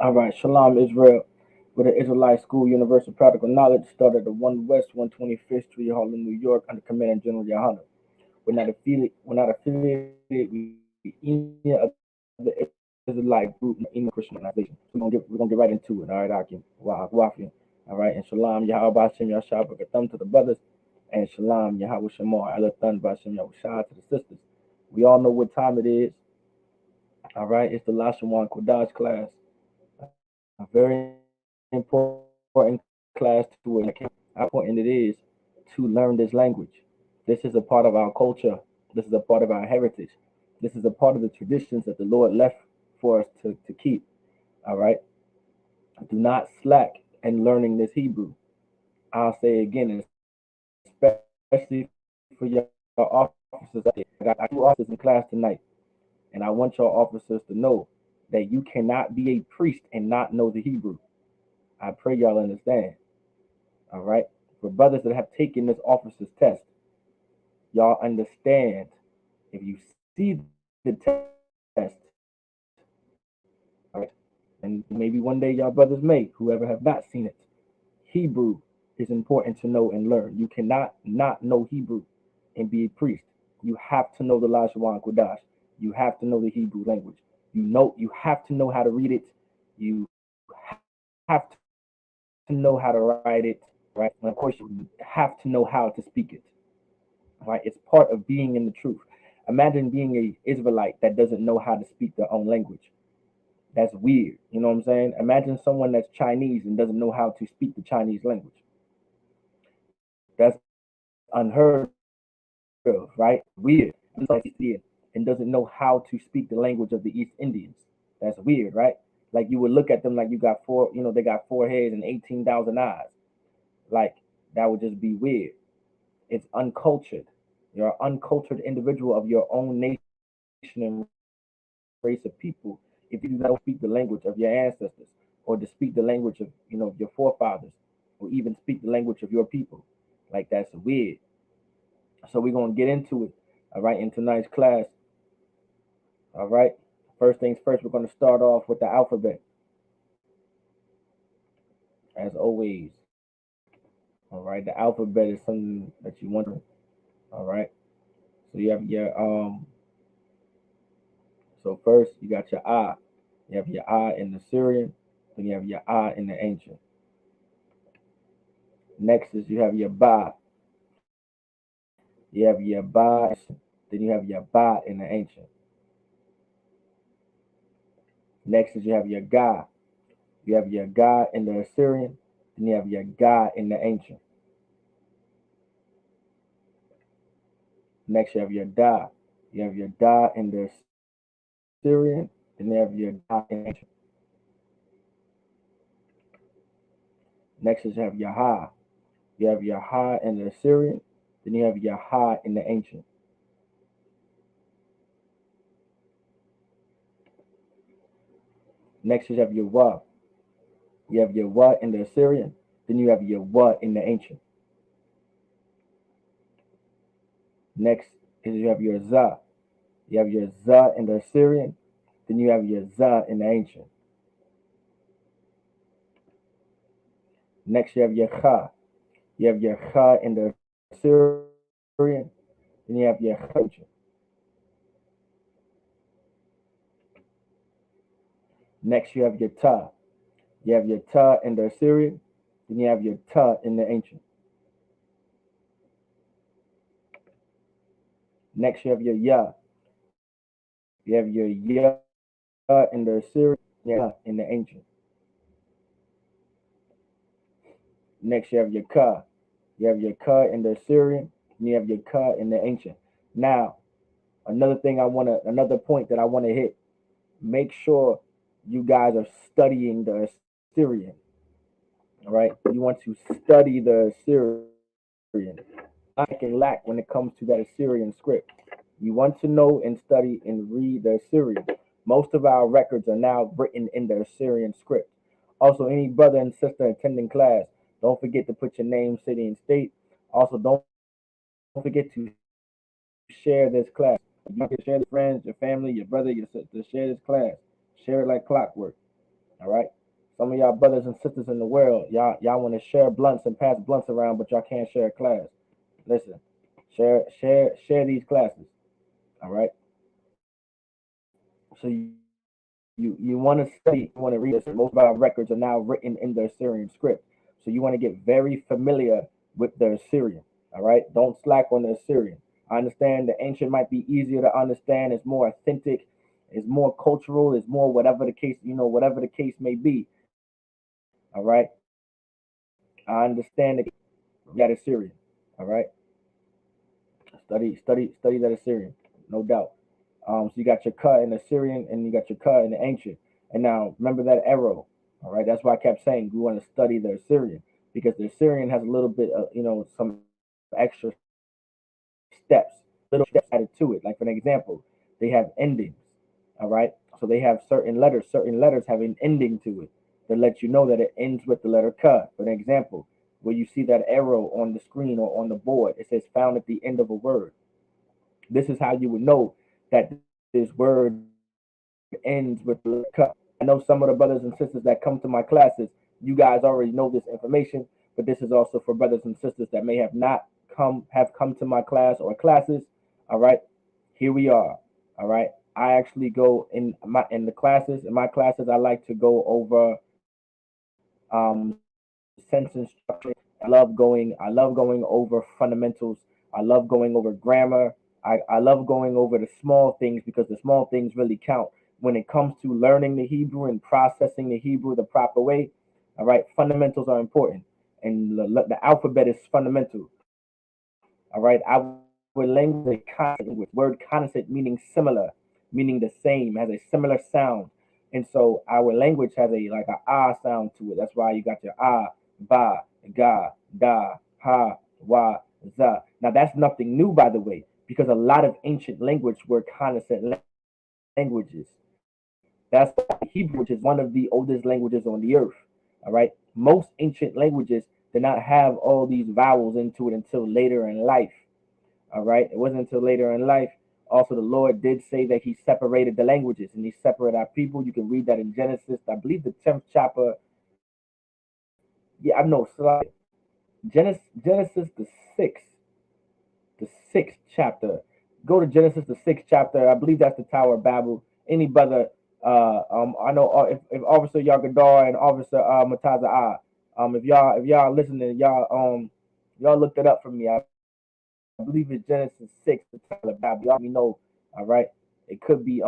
All right, Shalom Israel, with the Israelite School Universal Practical Knowledge, started at 1 West 125th Street, Harlem, New York, under Command General Yohana. We're not affiliated with any of the Israelite group, any Christian organization. We're gonna get right into it. All right, Akim, Wafi. All right, and Shalom Yahweh Hashem Yashab Thumb to the brothers, and Shalom Yahweh Shemar Elathan Bashem Yahushua to the sisters. We all know what time it is. All right, it's the Lashawan Qadash class. A very important class to attend. How important it is to learn this language. This is a part of our culture. This is a part of our heritage. This is a part of the traditions that the Lord left for us to keep. All right. Do not slack in learning this Hebrew. I'll say again, especially for your officers out there. I got two officers in class tonight, and I want your officers to know that you cannot be a priest and not know the Hebrew. I pray y'all understand. All right. For brothers that have taken this officer's test, y'all understand if you see the test, all right, and maybe one day y'all brothers may, whoever have not seen it, Hebrew is important to know and learn. You cannot not know Hebrew and be a priest. You have to know the Lashawan Qadash. You have to know the Hebrew language. You have to know how to read it. You have to know how to write it, right? And of course, you have to know how to speak it. Right? It's part of being in the truth. Imagine being a Israelite that doesn't know how to speak their own language. That's weird. You know what I'm saying? Imagine someone that's Chinese and doesn't know how to speak the Chinese language. That's unheard of, right? Weird. And doesn't know how to speak the language of the East Indians. That's weird, right? Like you would look at them like you got they got 4 heads and 18,000 eyes. Like that would just be weird. It's uncultured. You're an uncultured individual of your own nation and race of people if you do not know how to speak the language of your ancestors or to speak the language of your forefathers or even speak the language of your people. Like that's weird. So we're gonna get into it. All right, in tonight's class. All right. First things first, we're gonna start off with the alphabet, as always. All right, the alphabet is something that you want to. All right. So you have so first you got your I. You have your I in the Syrian, then you have your I in the ancient. Next is you have your Ba. You have your Ba, then you have your Ba in the ancient. Next is you have your Ga. You have your Ga in the Assyrian, then you have your Ga in the ancient. Next you have your Da. You have your Da in the Assyrian, then you have your Da in the ancient. Next is you have your Ha. You have your Ha in the Assyrian, then you have your Ha in the ancient. Next is you have your Wa. You have your Wa in the Assyrian, then you have your Wa in the ancient. Next is you have your Za. You have your Za in the Assyrian, then you have your Za in the ancient. Next you have your Kha. You have your Kha in the Assyrian, then you have your Kha in the ancient. Next you have your Ta. You have your Ta in the Assyrian, then you have your Ta in the ancient. Next you have your Ya. You have your Ya in the Assyrian, Ya in the ancient. Next you have your Ka. You have your Ka in the Assyrian, and you have your Ka in the ancient. Now, another point that I wanna hit. Make sure you guys are studying the Assyrian. All right, you want to study the Assyrian. Not can lack when it comes to that Assyrian script. You want to know and study and read the Assyrian. Most of our records are now written in the Assyrian script. Also, any brother and sister attending class, don't forget to put your name, city, and state. Also, don't forget to share this class. You can share this friends, your family, your brother, your sister. Share this class. Share it like clockwork. All right. Some of y'all brothers and sisters in the world, y'all want to share blunts and pass blunts around, but y'all can't share a class. Listen, share these classes. All right. So you want to study, you want to read this. Most of our records are now written in the Assyrian script. So you want to get very familiar with the Assyrian. All right. Don't slack on the Assyrian. I understand the ancient might be easier to understand. It's more authentic. It's more cultural. It's more whatever the case, whatever the case may be. All right. I understand that Assyrian. All right. Study that Assyrian. No doubt. So you got your cut in the Syrian and you got your cut in the ancient. And now remember that arrow. All right, that's why I kept saying we want to study the Assyrian because the Assyrian has a little bit of some extra steps, little steps added to it. Like for an example, they have endings. All right, so they have certain letters. Certain letters have an ending to it that lets you know that it ends with the letter K. For an example, where you see that arrow on the screen or on the board, it says found at the end of a word. This is how you would know that this word ends with the letter K. I know some of the brothers and sisters that come to my classes, you guys already know this information, but this is also for brothers and sisters that may have come to my class or classes. All right, here we are. All right, I actually go in my classes. I like to go over sentence structure. I love going over fundamentals. I love going over grammar. I love going over the small things because the small things really count when it comes to learning the Hebrew and processing the Hebrew the proper way. All right, fundamentals are important, and the alphabet is fundamental. All right, our language is a consonant language. Word consonant meaning similar, meaning the same, has a similar sound, and so our language has a like a ah sound to it. That's why you got your ah, ba, ga, da, ha, wa, za. Now that's nothing new, by the way, because a lot of ancient language were consonant languages. That's why Hebrew, which is one of the oldest languages on the earth, all right, most ancient languages did not have all these vowels into it until later in life. All right, it wasn't until later in life. Also, the Lord did say that He separated the languages and He separated our people. You can read that in Genesis, I believe, the 10th chapter. Yeah, I know, Genesis the sixth chapter. Go to Genesis the sixth chapter. I believe that's the Tower of Babel. Any brother, I know if Officer Yagadar and Officer Mataza if y'all listening, y'all looked it up for me. I believe it's Genesis six, the Tower of Babel. Y'all let me know. All right, it could be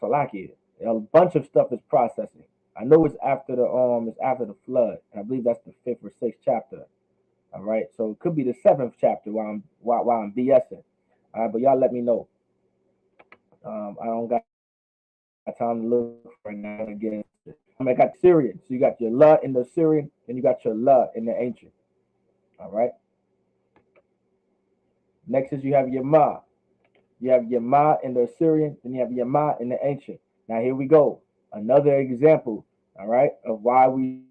Salakia. A bunch of stuff is processing. I know it's after the flood, and I believe that's the fifth or sixth chapter. All right, so it could be the seventh chapter while I'm BSing. All right, but y'all let me know. I don't got time to look for it now. I want to get into it. I got the Syrian. So you got your La in the Syrian, and you got your La in the ancient. All right. Next is you have your Ma. You have your Ma in the Assyrian, then you have your Ma in the ancient. Now here we go. Another example, all right, of why we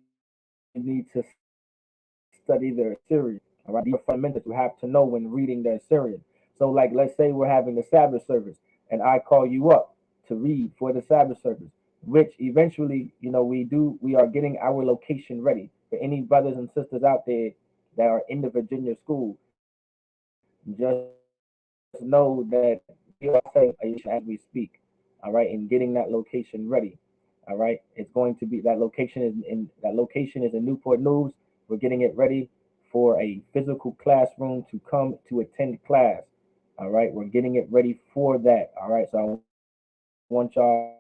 need to study the Assyrian. All right, these are fundamentals you have to know when reading the Assyrian. So, like, let's say we're having the Sabbath service, and I call you up to read for the Sabbath service, which eventually, we are getting our location ready for any brothers and sisters out there that are in the Virginia school. Just know that we are setting a as we speak. All right, and getting that location ready. All right, it's going to be that location is in Newport News. We're getting it ready for a physical classroom to come to attend class. All right, we're getting it ready for that. All right, so I want y'all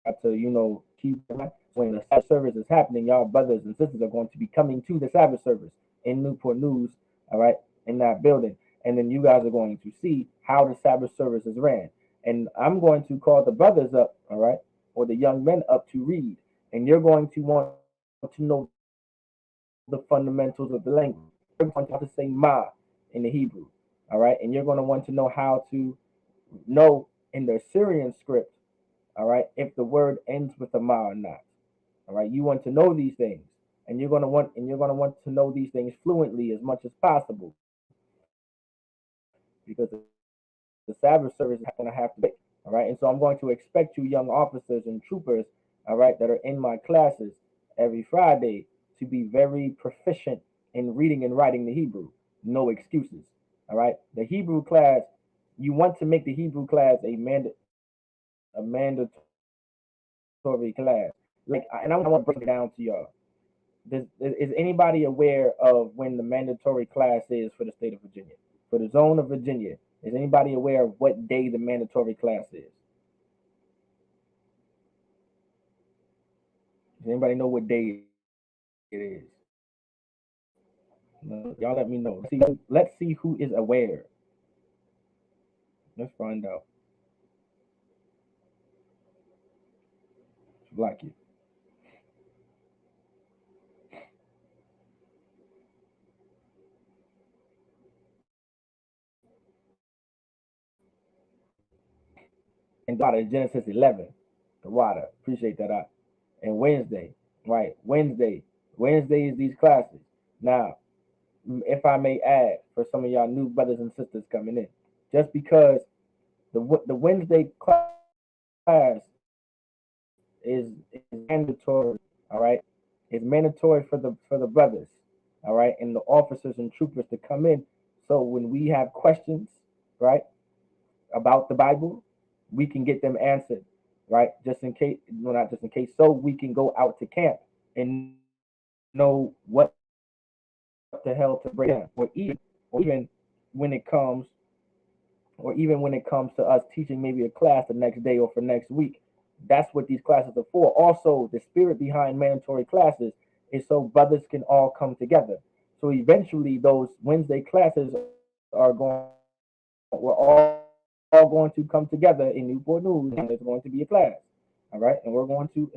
to keep that in mind. When the Sabbath service is happening, y'all brothers and sisters are going to be coming to the Sabbath service in Newport News. All right, in that building, and then you guys are going to see how the Sabbath service is ran. And I'm going to call the brothers up, all right, or the young men up to read, and you're going to want to know the fundamentals of the language. You're going to want to say ma in the Hebrew, all right, and you're going to want to know how to know in the Assyrian script, all right, if the word ends with a ma or not. All right, you want to know these things, and you're going to want to know these things fluently as much as possible because the Sabbath service is going to have to be quick. All right, and so I'm going to expect you, young officers and troopers, all right, all right, that are in my classes every Friday to be very proficient in reading and writing the Hebrew. No excuses. All right. The Hebrew class, you want to make the Hebrew class a mandatory class. Like, and I want to break it down to y'all. Is anybody aware of when the mandatory class is for the state of Virginia? For the zone of Virginia, is anybody aware of what day the mandatory class is? Does anybody know what day it is? No, y'all let me know. Let's see who is aware. Let's find out. Black you. And God is Genesis 11. The water. Appreciate that out. And Wednesday, right? Wednesday is these classes. Now, if I may add, for some of y'all new brothers and sisters coming in, just because the Wednesday class is mandatory, all right? It's mandatory for the brothers, all right, and the officers and troopers to come in. So when we have questions, right, about the Bible, we can get them answered, right? Just in case, well, not just in case, so we can go out to camp and know what the hell to break down, or even when it comes, or even when it comes to us teaching maybe a class the next day or for next week. That's what these classes are for. Also, the spirit behind mandatory classes is so brothers can all come together. So eventually, those Wednesday classes we're all going to come together in Newport News, and there's going to be a class. All right, and we're going to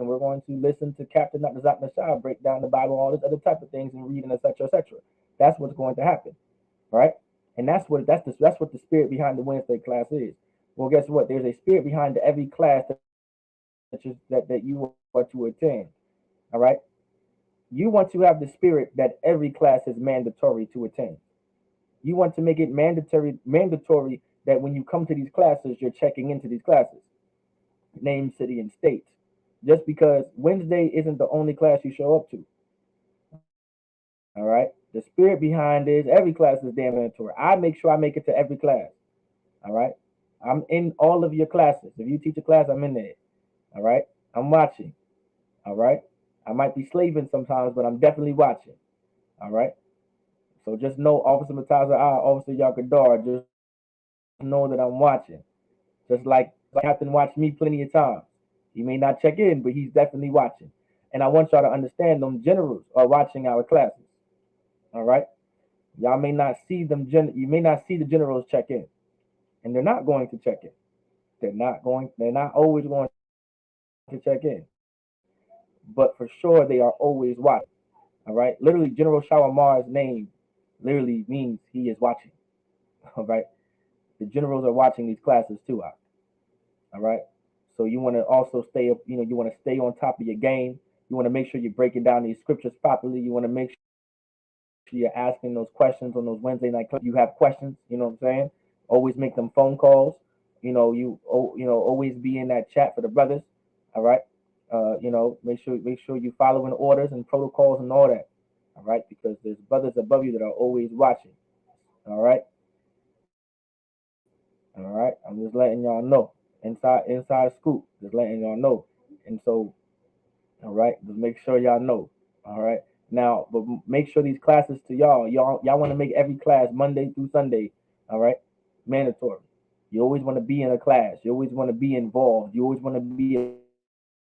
listen to Captain Natazak Nashah break down the Bible, all this other type of things, and reading, etc., etc. That's what's going to happen, right? And that's what the spirit behind the Wednesday class is. Well, guess what? There's a spirit behind every class that you are to attend. All right, you want to have the spirit that every class is mandatory to attend. You want to make it mandatory that when you come to these classes, you're checking into these classes, name, city, and state. Just because Wednesday isn't the only class you show up to. All right. The spirit behind is every class is damn mandatory. I make sure I make it to every class. All right. I'm in all of your classes. If you teach a class, I'm in there. All right. I'm watching. All right. I might be slaving sometimes, but I'm definitely watching. All right. So just know, Officer Mataza, Officer Yakadar, just know that I'm watching. Just like Captain watched me plenty of times. He may not check in, but he's definitely watching. And I want y'all to understand them generals are watching our classes. All right. Y'all may not see you may not see the generals check in. And they're not going to check in. They're not always going to check in. But for sure they are always watching. All right. Literally, General Shawamar's name literally means he is watching. All right. The generals are watching these classes too. All right. So you want to also stay up, you want to stay on top of your game. You want to make sure you're breaking down these scriptures properly. You want to make sure you're asking those questions on those Wednesday night classes. You have questions, you know what I'm saying? Always make them phone calls. Always be in that chat for the brothers. All right. Make sure you following orders and protocols and all that. All right, because there's brothers above you that are always watching. All right. All right. I'm just letting y'all know. Inside scoop. Just letting y'all know. And so, all right, just make sure y'all know. All right. Now, but make sure these classes to y'all want to make every class Monday through Sunday. All right. Mandatory. You always want to be in a class. You always want to be involved. You always want to be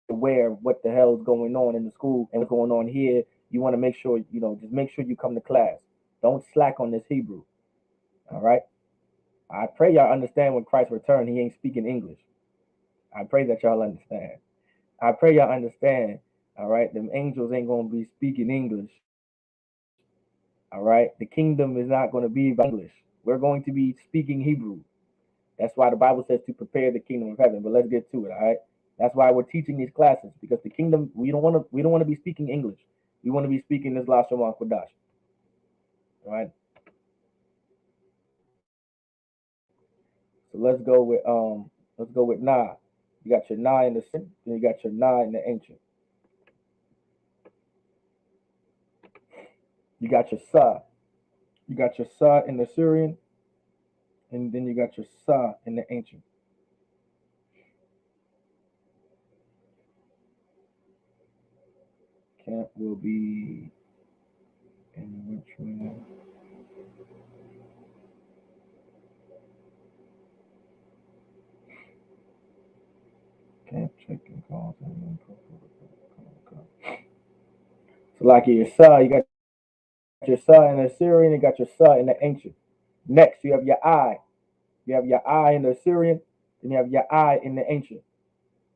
aware of what the hell is going on in the school and what's going on here. You want to make sure, just make sure you come to class. Don't slack on this Hebrew. All right. I pray y'all understand when Christ return, he ain't speaking English. I pray that y'all understand. I pray y'all understand. All right. Them angels ain't going to be speaking English. All right. The kingdom is not going to be about English. We're going to be speaking Hebrew. That's why the Bible says to prepare the kingdom of heaven. But let's get to it. All right. That's why we're teaching these classes, because the kingdom, we don't want to be speaking English. We want to be speaking this Lashawan Qadash. All right. So let's go with Nah. You got your Na in the Syrian, then you got your Na in the ancient. You got your Sa. You got your Sa in the Syrian, and then you got your Sa in the ancient. Camp will be in which one? Camp checking calls and so like your Sa, you got your Sa in the Syrian, you got your Sa in the ancient. Next, you have your I. You have your I in the Syrian, then you have your I in the ancient.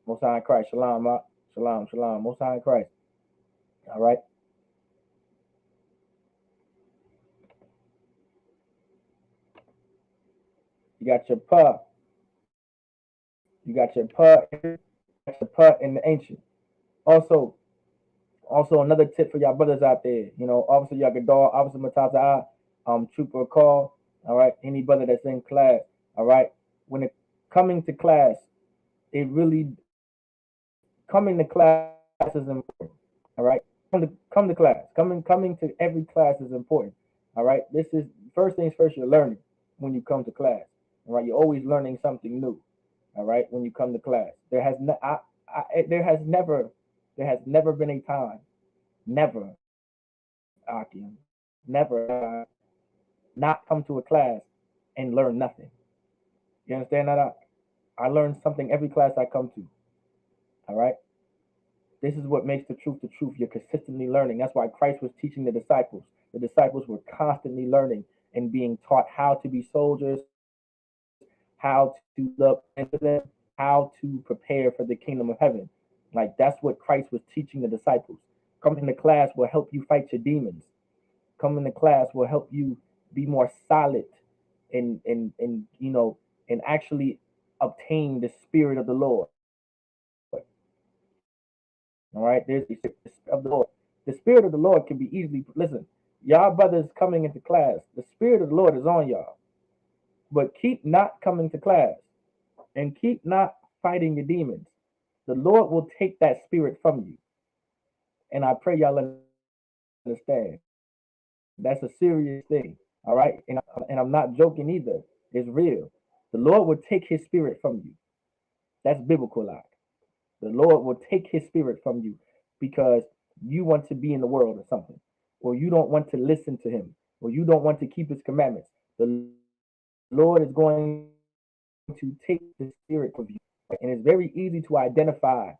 Most High in Christ. Shalom, shalom, shalom. Most High in Christ. All right. You got your Pa. You got your Pa. You got your Pa in the ancient. Also, another tip for y'all brothers out there. You know, Officer Yagadar, Officer Mataza, Trooper Call. All right. Any brother that's in class. All right. When it coming to class, it really coming to class is important. All right. Come to class. Coming to every class is important. All right. This is first things first. You're learning when you come to class. All right. You're always learning something new. All right. When you come to class, there has never been a time, never, Akim, never not come to a class and learn nothing. You understand that? I learn something every class I come to. All right. This is what makes the truth the truth. You're consistently learning. That's why Christ was teaching the disciples. The disciples were constantly learning and being taught how to be soldiers, how to look into them, how to prepare for the kingdom of heaven. Like that's what Christ was teaching the disciples. Coming to class will help you fight your demons. Coming to class will help you be more solid and and actually obtain the spirit of the Lord. All right, there's the spirit of the Lord. The spirit of the Lord can be easily listen. Y'all brothers coming into class, the spirit of the Lord is on y'all. But keep not coming to class and keep not fighting your demons. The Lord will take that spirit from you. And I pray y'all understand. That's a serious thing. All right. And I'm not joking either. It's real. The Lord will take his spirit from you. That's biblical like. The Lord will take his spirit from you because you want to be in the world or something, or you don't want to listen to him, or you don't want to keep his commandments. The Lord is going to take the spirit from you. And it's very easy to identify,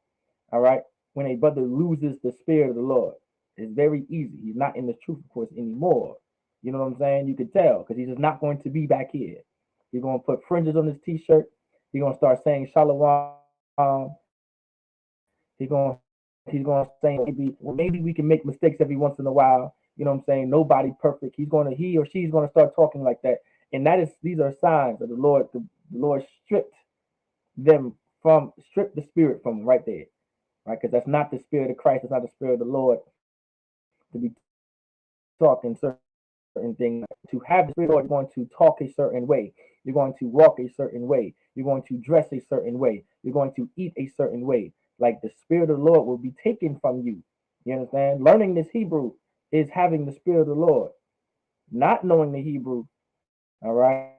all right, when a brother loses the spirit of the Lord. It's very easy. He's not in the truth, of course, anymore. You know what I'm saying? You could tell because he's just not going to be back here. He's going to put fringes on his t-shirt. He's going to start saying shalom. He's going to say maybe we can make mistakes every once in a while. You know what I'm saying? Nobody perfect. He or she's going to start talking like that. And these are signs that the Lord stripped the spirit from them right there. Right? Because that's not the spirit of Christ, it's not the spirit of the Lord to be talking certain things. To have the spirit of the Lord, you're going to talk a certain way. You're going to walk a certain way. You're going to dress a certain way. You're going to eat a certain way. Like the spirit of the Lord will be taken from you. You understand? Learning this Hebrew is having the spirit of the Lord. Not knowing the Hebrew, all right,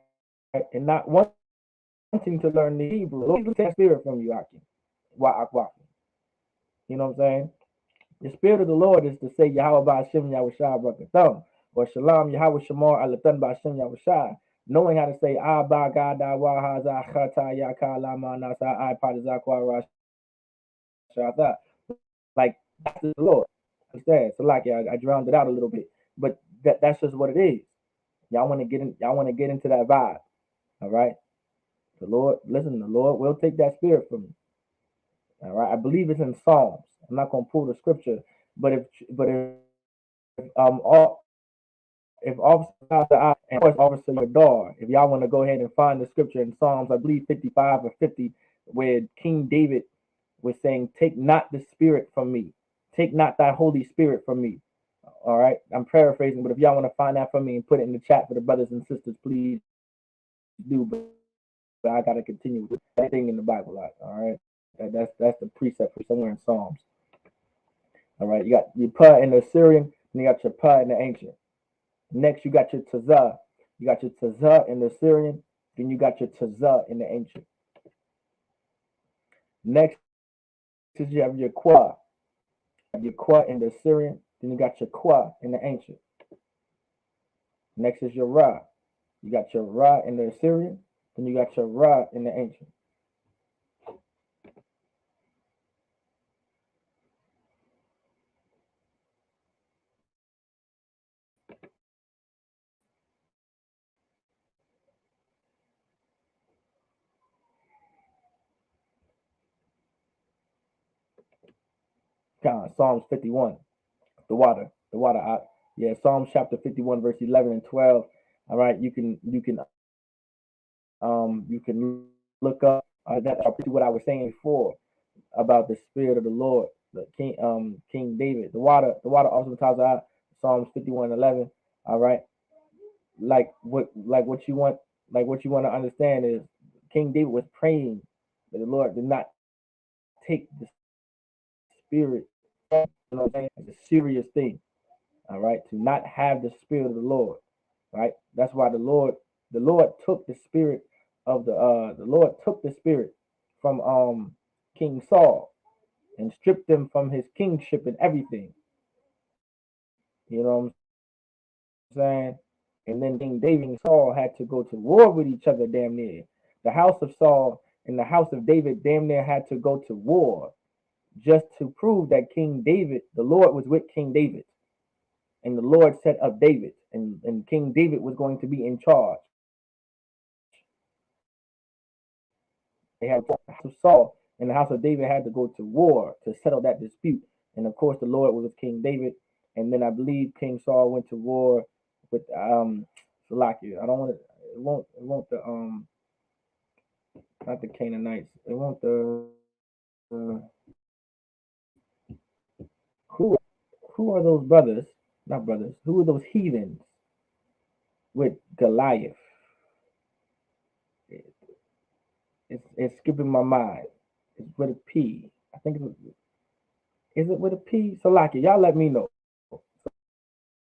and not wanting to learn the Hebrew. The Lord will take that spirit from you, Akim. You know what I'm saying? The spirit of the Lord is to say Yahweh Ba'Shem Yahushua Brakathum or Shalom Yahweh Shamar Alatan Ba'Shem Yahushua. Knowing how to say Abba Gada Wahaza Khata Yakalama Nasa I Padazakwa Rashata. Like that's the Lord. Understand? So like I drowned it out a little bit. But that's just what it is. Y'all want to get into that vibe. All right. The Lord will take that spirit from you. All right. I believe it's in Psalms. I'm not gonna pull the scripture, but um all if Officer and Officer Yadar, if y'all want to go ahead and find the scripture in Psalms, I believe 55 or 50, where King David was saying, "Take not the spirit from me, take not thy Holy Spirit from me." All right, I'm paraphrasing, but if y'all want to find that for me and put it in the chat for the brothers and sisters, please do. But I gotta continue with that thing in the Bible, all right. That's the precept for somewhere in Psalms. All right, you got your pa in the Assyrian, and you got your pa in the ancient. Next, you got your tazah. You got your tazah in the Assyrian, then you got your tazah in the ancient. Next is you have your qua. Your qua in the Assyrian, then you got your qua in the ancient. Next is your ra. You got your ra in the Assyrian, then you got your ra in the ancient. Psalms 51, the water. Yeah, Psalms chapter 51, verse 11 and 12. All right, you can look up that what I was saying before about the spirit of the Lord, the King David. The water also tells out Psalms 51:11. All right, what you want to understand is King David was praying that the Lord did not take the spirit. You know what I'm saying? It's a serious thing. All right, to not have the spirit of the Lord. Right. That's why the Lord took the spirit from King Saul and stripped him from his kingship and everything. You know what I'm saying? And then King David and Saul had to go to war with each other damn near. The house of Saul and the house of David damn near had to go to war just to prove that King David, the Lord was with King David. And the Lord set up David. And King David was going to be in charge. They had the house of Saul and the house of David had to go to war to settle that dispute. And of course, the Lord was with King David. And then I believe King Saul went to war with Salakia. I don't want to. It won't the not the Canaanites. It won't the who who are those brothers? Not brothers. Who are those heathens with Goliath? It's skipping my mind. It's with a P. I think is it with a P? Salaki, y'all let me know.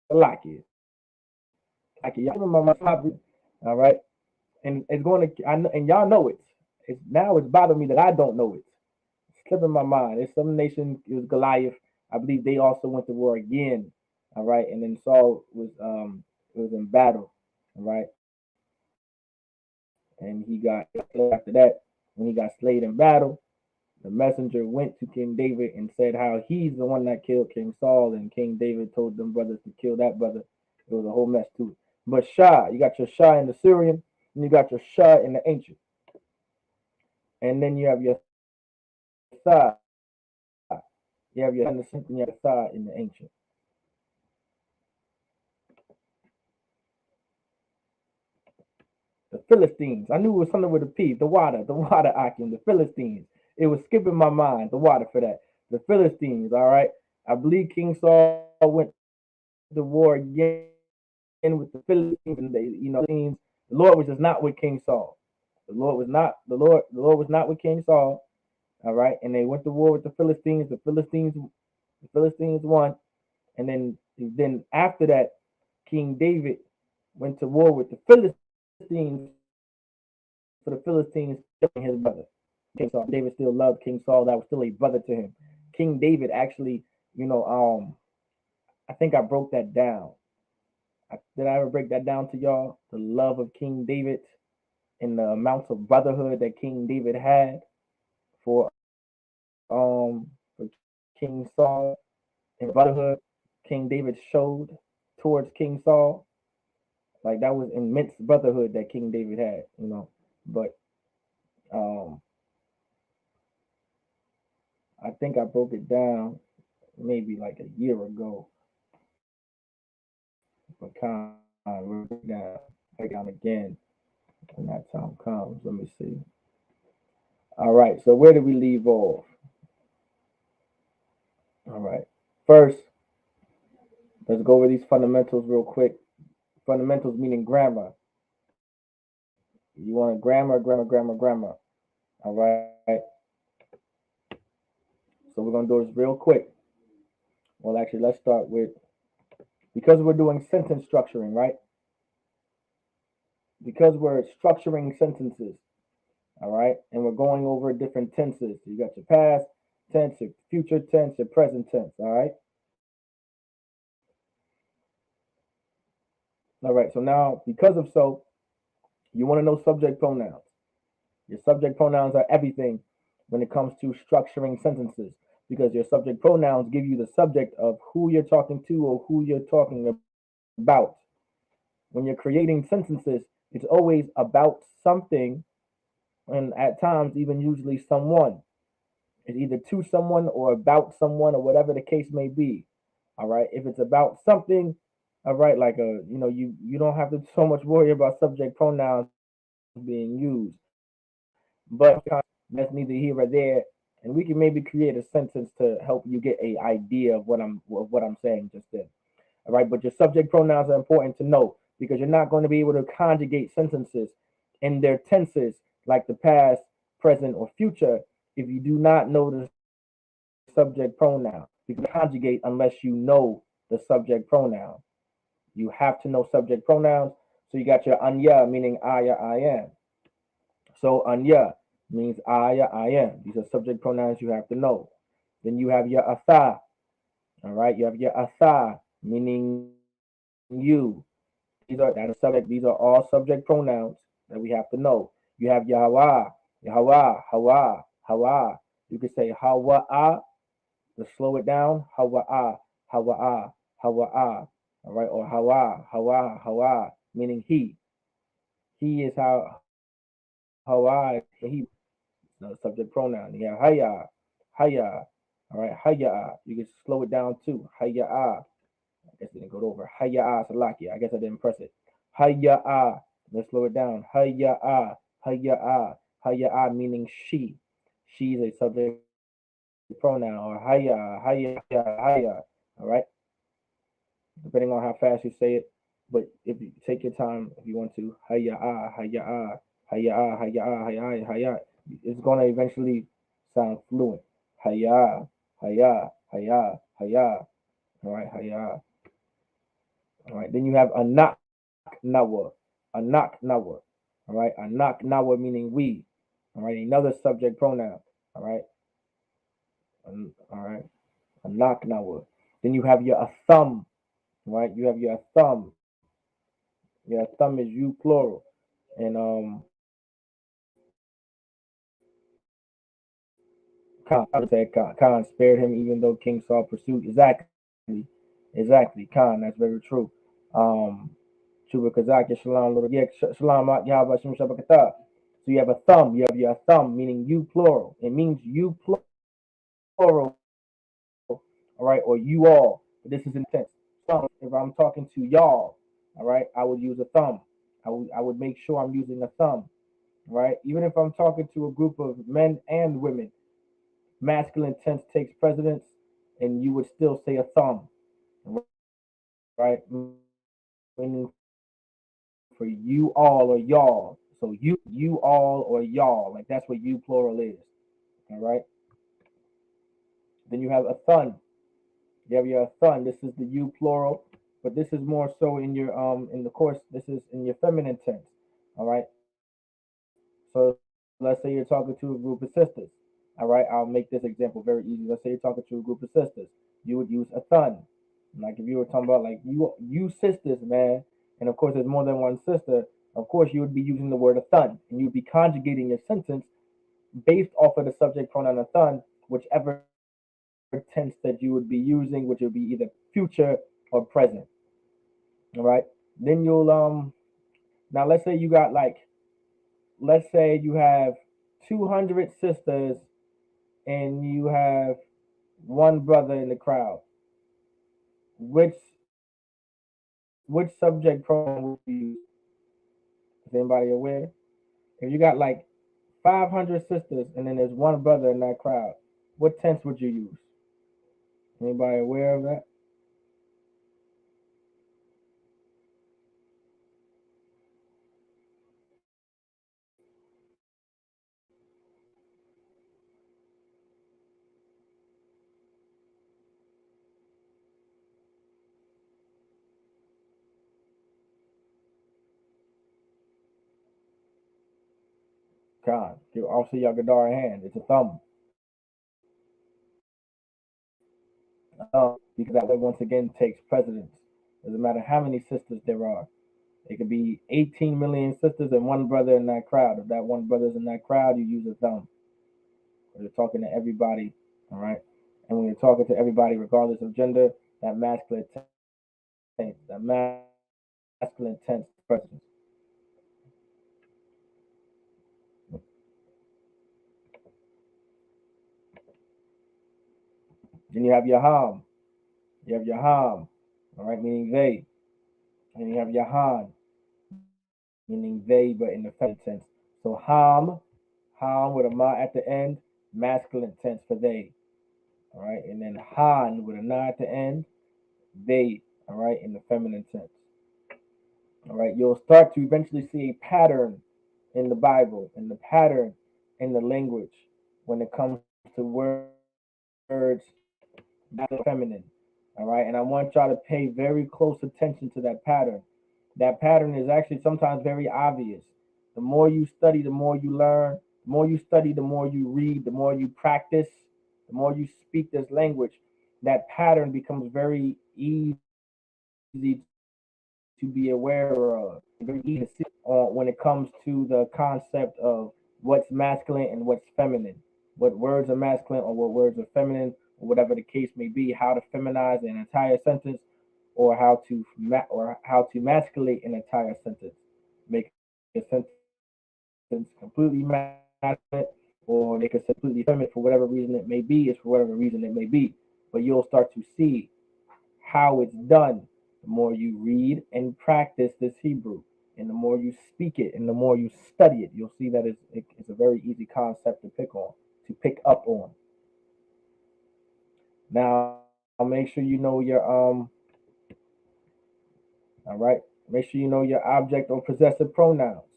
Salaki. Like y'all skipping my mind. All right. And it's going to and y'all know it. It's bothering me that I don't know it. It's slipping my mind. It's some nation, it was Goliath. I believe they also went to war again. All right. And then Saul was in battle. All right. And he got after that, when he got slayed in battle, the messenger went to King David and said how he's the one that killed King Saul, and King David told them brothers to kill that brother. It was a whole mess to it. But Shah, you got your Shah in the Syrian, and you got your Shah in the ancient. And then you have your Thah. You have your and you have Thah in the ancient. The Philistines. I knew it was something with a P. The water Akim, the Philistines. It was skipping my mind, the water for that. The Philistines, all right. I believe King Saul went to war again with the Philistines, and the Lord was just not with King Saul. The Lord was not with King Saul. All right, and they went to war with the Philistines. The Philistines won, and then after that, King David went to war with the Philistines for the Philistines killing his brother. King Saul. David still loved King Saul. That was still a brother to him. King David actually, I think I broke that down. Did I ever break that down to y'all? The love of King David and the amounts of brotherhood that King David had for for King Saul, and brotherhood King David showed towards King Saul. Like that was immense brotherhood that King David had. But um I think I broke it down maybe like a year ago. But kind of break down again when that time comes. Let me see. All right, so where did we leave off? All right. First, let's go over these fundamentals real quick. Fundamentals meaning grammar. You want a grammar. All right. So we're gonna do this real quick. Well, actually, let's start with, because we're doing sentence structuring, right? Because we're structuring sentences, all right, and we're going over different tenses. So you got your past tense, your future tense, your present tense, all right. All right. So now, because of so, you want to know subject pronouns. Your subject pronouns are everything when it comes to structuring sentences, because your subject pronouns give you the subject of who you're talking to or who you're talking about. When you're creating sentences, it's always about something, and at times, even usually someone. It's either to someone or about someone or whatever the case may be. All right. If it's about something, all right, like you don't have to so much worry about subject pronouns being used. But that's neither here or there, and we can maybe create a sentence to help you get a idea of what I'm saying just then. All right, but your subject pronouns are important to know, because you're not going to be able to conjugate sentences in their tenses like the past, present, or future if you do not know the subject pronoun. You can conjugate unless you know the subject pronoun. You have to know subject pronouns. So you got your anya, meaning I am. So anya means I am. These are subject pronouns you have to know. Then you have your asa. All right, you have your asa, meaning you. These are all subject pronouns that we have to know. You have Yahweh, Yahweh, Hawa, Hawa. You could say Hawa, to slow it down. Hawa, Hawa, Hawa. All right, or Hawa, Hawa, Hawa, meaning he. He is Hawa. He, no subject pronoun. Yeah, Haya, Haya. All right, Haya. You can slow it down too. Haya. I guess it didn't go over. Haya Salaki. I guess I didn't press it. Haya. Let's slow it down. Haya. Haya. Haya meaning she. She is a subject pronoun. Or Haya. Haya. Haya. All right. Depending on how fast you say it. But if you take your time, if you want to, Haya. Haya. Haya. Haya. Haya. Haya. It's gonna eventually sound fluent. Haya. Haya. Haya. Haya. All right. Haya. All right. Then you have a knock nawa. A knock nawa. All right. A knock nawa meaning we. All right. Another subject pronoun. All right. All right. A knock nawa. Then you have your a thumb. Right. You have your thumb. Your thumb is you plural. And Khan spared him even though King Saul pursued. Exactly. Khan. That's very true. Um, Chuba Kazak, Shalom, Lord, yeah, Shalom, Yahweh, Shem Shabakata. So you have a thumb. You have your thumb, meaning you plural. It means you plural, all right, or you all. But this is intense. Thumb. If I'm talking to y'all, all right, I would use a thumb. I would make sure I'm using a thumb, right? Even if I'm talking to a group of men and women, masculine tense takes precedence, and you would still say a thumb, right? Meaning for you all or y'all. So you all or y'all, like that's what you plural is. All right. Then you have a thun. You have your thun. This is the you plural, but this is more so in your in the course. This is in your feminine tense. All right. So let's say you're talking to a group of sisters. All right. I'll make this example very easy. Let's say you're talking to a group of sisters. You would use a thun. Like if you were talking about like you sisters, man, and of course there's more than one sister. Of course you would be using the word a thun, and you'd be conjugating your sentence based off of the subject pronoun a thun, whichever tense that you would be using, which would be either future or present. All right. Then you'll now let's say you got like, let's say you have 200 sisters and you have one brother in the crowd. Which which subject pronoun would you use? Is anybody aware? If you got like 500 sisters and then there's one brother in that crowd, what tense would you use? Anybody aware of that? God, give also Yagadar a hand. It's a thumb. Because that way once again takes precedence. Doesn't matter how many sisters there are. It could be 18 million sisters and one brother in that crowd. If that one brother's in that crowd, you use a thumb. You're talking to everybody, all right? And when you're talking to everybody, regardless of gender, that masculine tense presence. Then you have your ham. You have your ham, all right, meaning they. And you have your han, meaning they, but in the feminine sense. So ham with a ma at the end, masculine tense for they, all right? And then han with a na at the end, they, all right, in the feminine tense. All right, you'll start to eventually see a pattern in the Bible, in the pattern in the language when it comes to words that are feminine. All right, and I want y'all to pay very close attention to that pattern. That pattern is actually sometimes very obvious. The more you study, the more you learn. The more you study, the more you read, the more you practice, the more you speak this language. That pattern becomes very easy to be aware of, very easy to see when it comes to the concept of what's masculine and what's feminine, what words are masculine or what words are feminine, or whatever the case may be, how to feminize an entire sentence, or how to masculate an entire sentence, make a sentence completely masculine, or make it completely feminine for whatever reason it may be. Is for whatever reason it may be, but you'll start to see how it's done the more you read and practice this Hebrew, and the more you speak it, and the more you study it. You'll see that it's a very easy concept to pick up on. Now, make sure you know your all right. Make sure you know your object or possessive pronouns.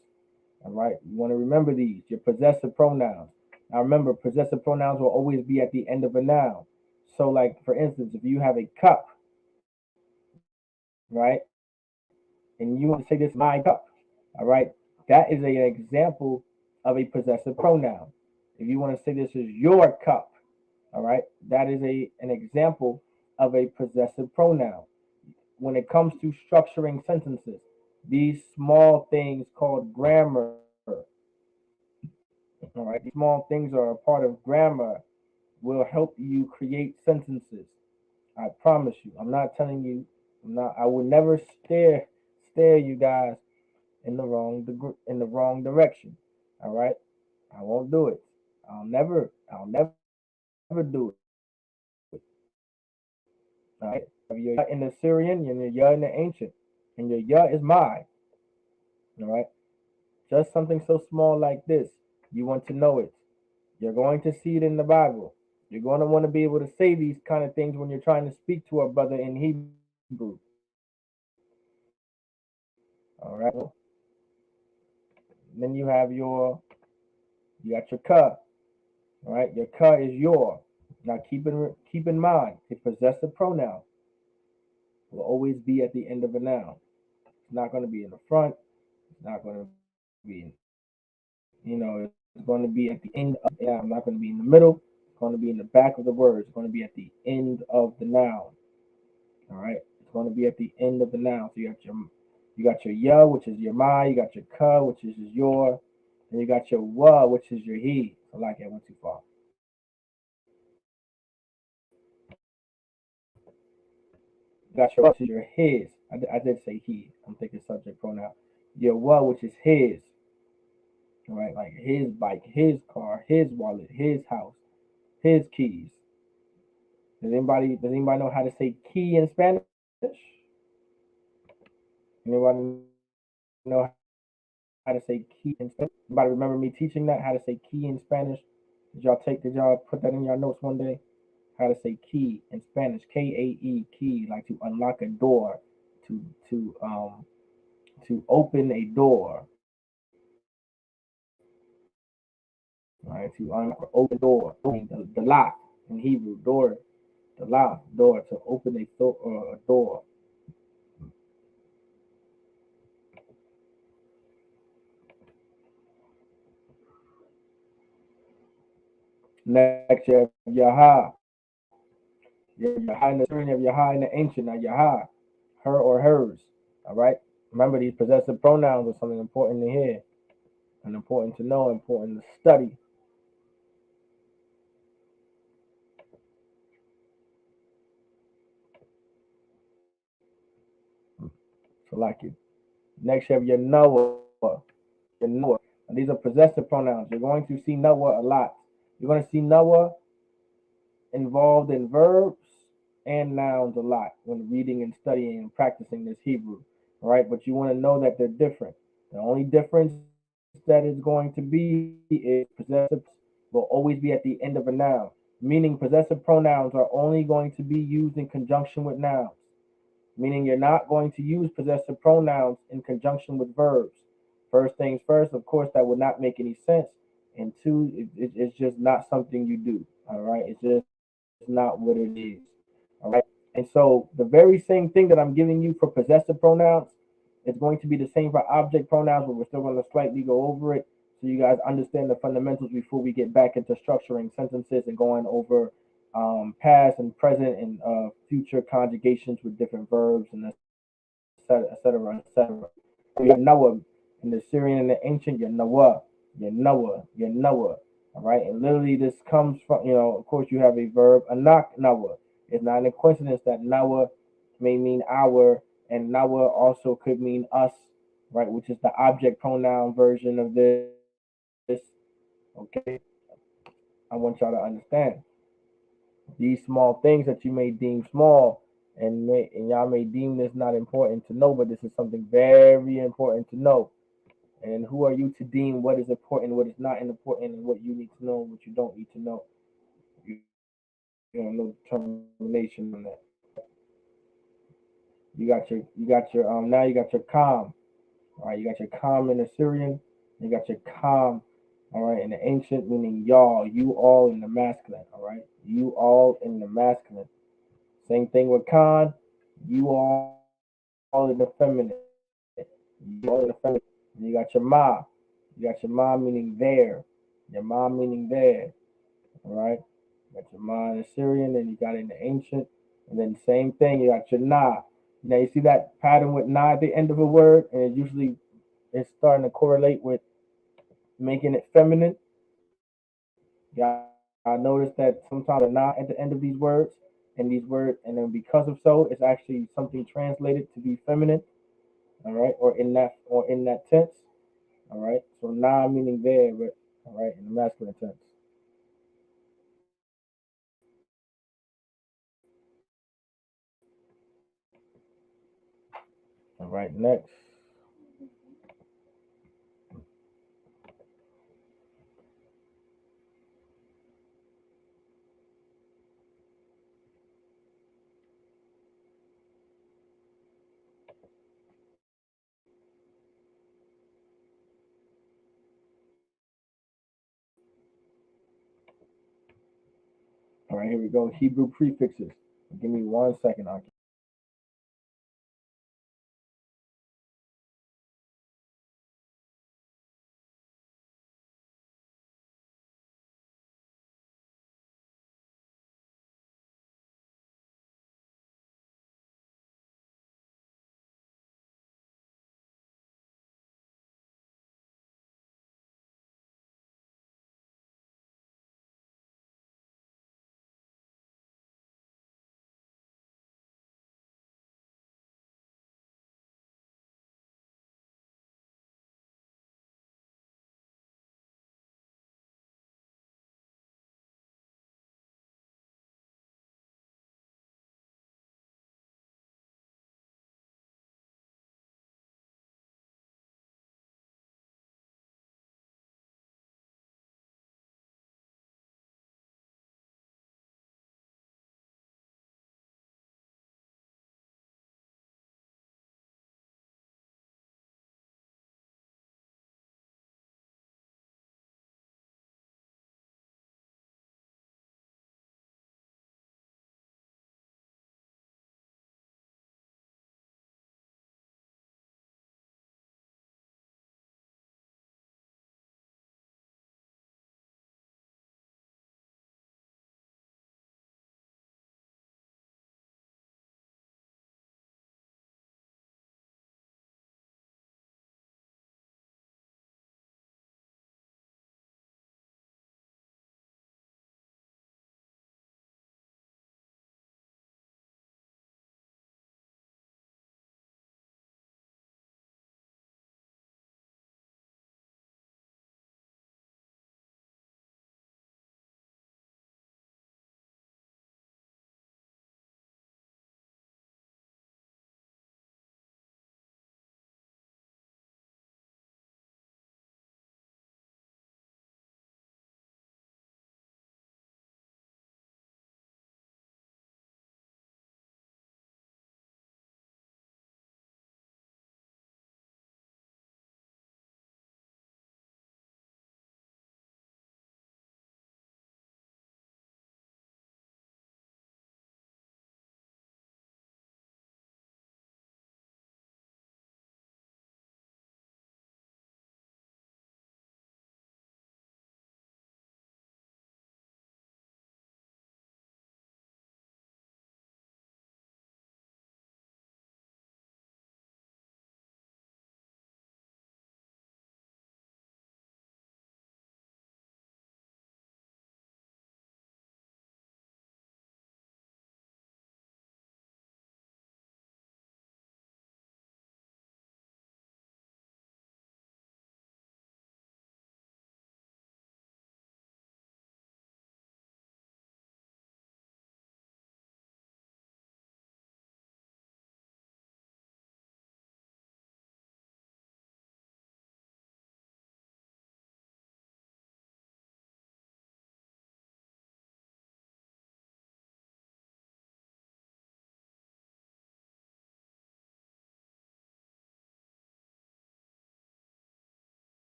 All right. You want to remember these. Your possessive pronouns. Now, remember, possessive pronouns will always be at the end of a noun. So, like for instance, if you have a cup, right, and you want to say this my cup, all right, that is an example of a possessive pronoun. If you want to say this is your cup, all right, that is an example of a possessive pronoun. When it comes to structuring sentences, these small things called grammar, all right, these small things are a part of grammar, will help you create sentences. I promise you. I'm not telling you. I will never stare you guys in the wrong direction. All right, I won't do it. I'll never do it. All right, your ya in the Syrian and your ya in the ancient, and your ya is my. All right, just something so small like this. You want to know it. You're going to see it in the Bible. You're going to want to be able to say these kind of things when you're trying to speak to a brother in Hebrew. All right. Then you got your ka. All right, your ka is your. Now keep in mind, a possessive pronoun will always be at the end of a noun. It's not going to be in the front. It's not going to be, it's going to be at the end. I'm not going to be in the middle. It's going to be in the back of the word. It's going to be at the end of the noun. All right, it's going to be at the end of the noun. So you got your ya, which is your my. You got your ka, which is your, and you got your wa, which is your he. I like it. I went too far. You got your wa, which is your his. I did say he. I'm thinking subject pronoun. Your wa, which is his. All right, like his bike, his car, his wallet, his house, his keys. Does anybody know how to say key in Spanish? Anybody know how to say key in Spanish? Anybody remember me teaching that how to say key in Spanish? Did y'all put that in your notes one day? How to say key in Spanish? K-A-E, key, like to unlock a door, to to um to open a door, right? To unlock or open door, the lock in Hebrew, door, the lock, door to open a door. Next, you have Yahah. You have Yahah in the Syrian, you have Yahah in the ancient. Now, Yahah, her or hers. All right? Remember, these possessive pronouns are something important to hear and important to know, important to study. So, like it. Next, you have your Noah. Your Noah. And these are possessive pronouns. You're going to see Noah a lot. You're going to see Noah involved in verbs and nouns a lot when reading and studying and practicing this Hebrew. All right, but you want to know that they're different. The only difference that is going to be is possessive will always be at the end of a noun, meaning possessive pronouns are only going to be used in conjunction with nouns, meaning you're not going to use possessive pronouns in conjunction with verbs. First things first, of course, that would not make any sense. And two, it's just not something you do. All right, it's just not what it is. All right, and so the very same thing that I'm giving you for possessive pronouns, it's going to be the same for object pronouns, but we're still going to slightly go over it so you guys understand the fundamentals before we get back into structuring sentences and going over past and present and future conjugations with different verbs and etc. etc. etc. You have Noah in the Syrian and the ancient, you're Noah, you're Noah, you're Noah. All right, and literally this comes from, of course, you have a verb, anak Noah. It's not a coincidence that Noah may mean our, and Noah also could mean us, right, which is the object pronoun version of this. Okay, I want y'all to understand these small things that you may deem small and y'all may deem this not important to know, but this is something very important to know. And who are you to deem what is important, what is not important, and what you need to know and what you don't need to know? You have no determination on that. You got your now you got your calm. All right, you got your calm in the Syrian, you got your calm, all right, in the ancient, meaning y'all, you all in the masculine, all right, you all in the masculine. Same thing with Khan, you all in the feminine, you all in the feminine. And you got you got your ma meaning there, your mom meaning there, all right. You got your ma in the Syrian, and you got it in the ancient, and then same thing, you got your na. Now you see that pattern with na at the end of a word, and it usually is starting to correlate with making it feminine. Y'all notice that sometimes a na at the end of these words, and then because of so, it's actually something translated to be feminine, all right, or in that tense, all right. So na meaning there, but all right, in the masculine tense. All right, next. All right, here we go. Hebrew prefixes. Give me 1 second.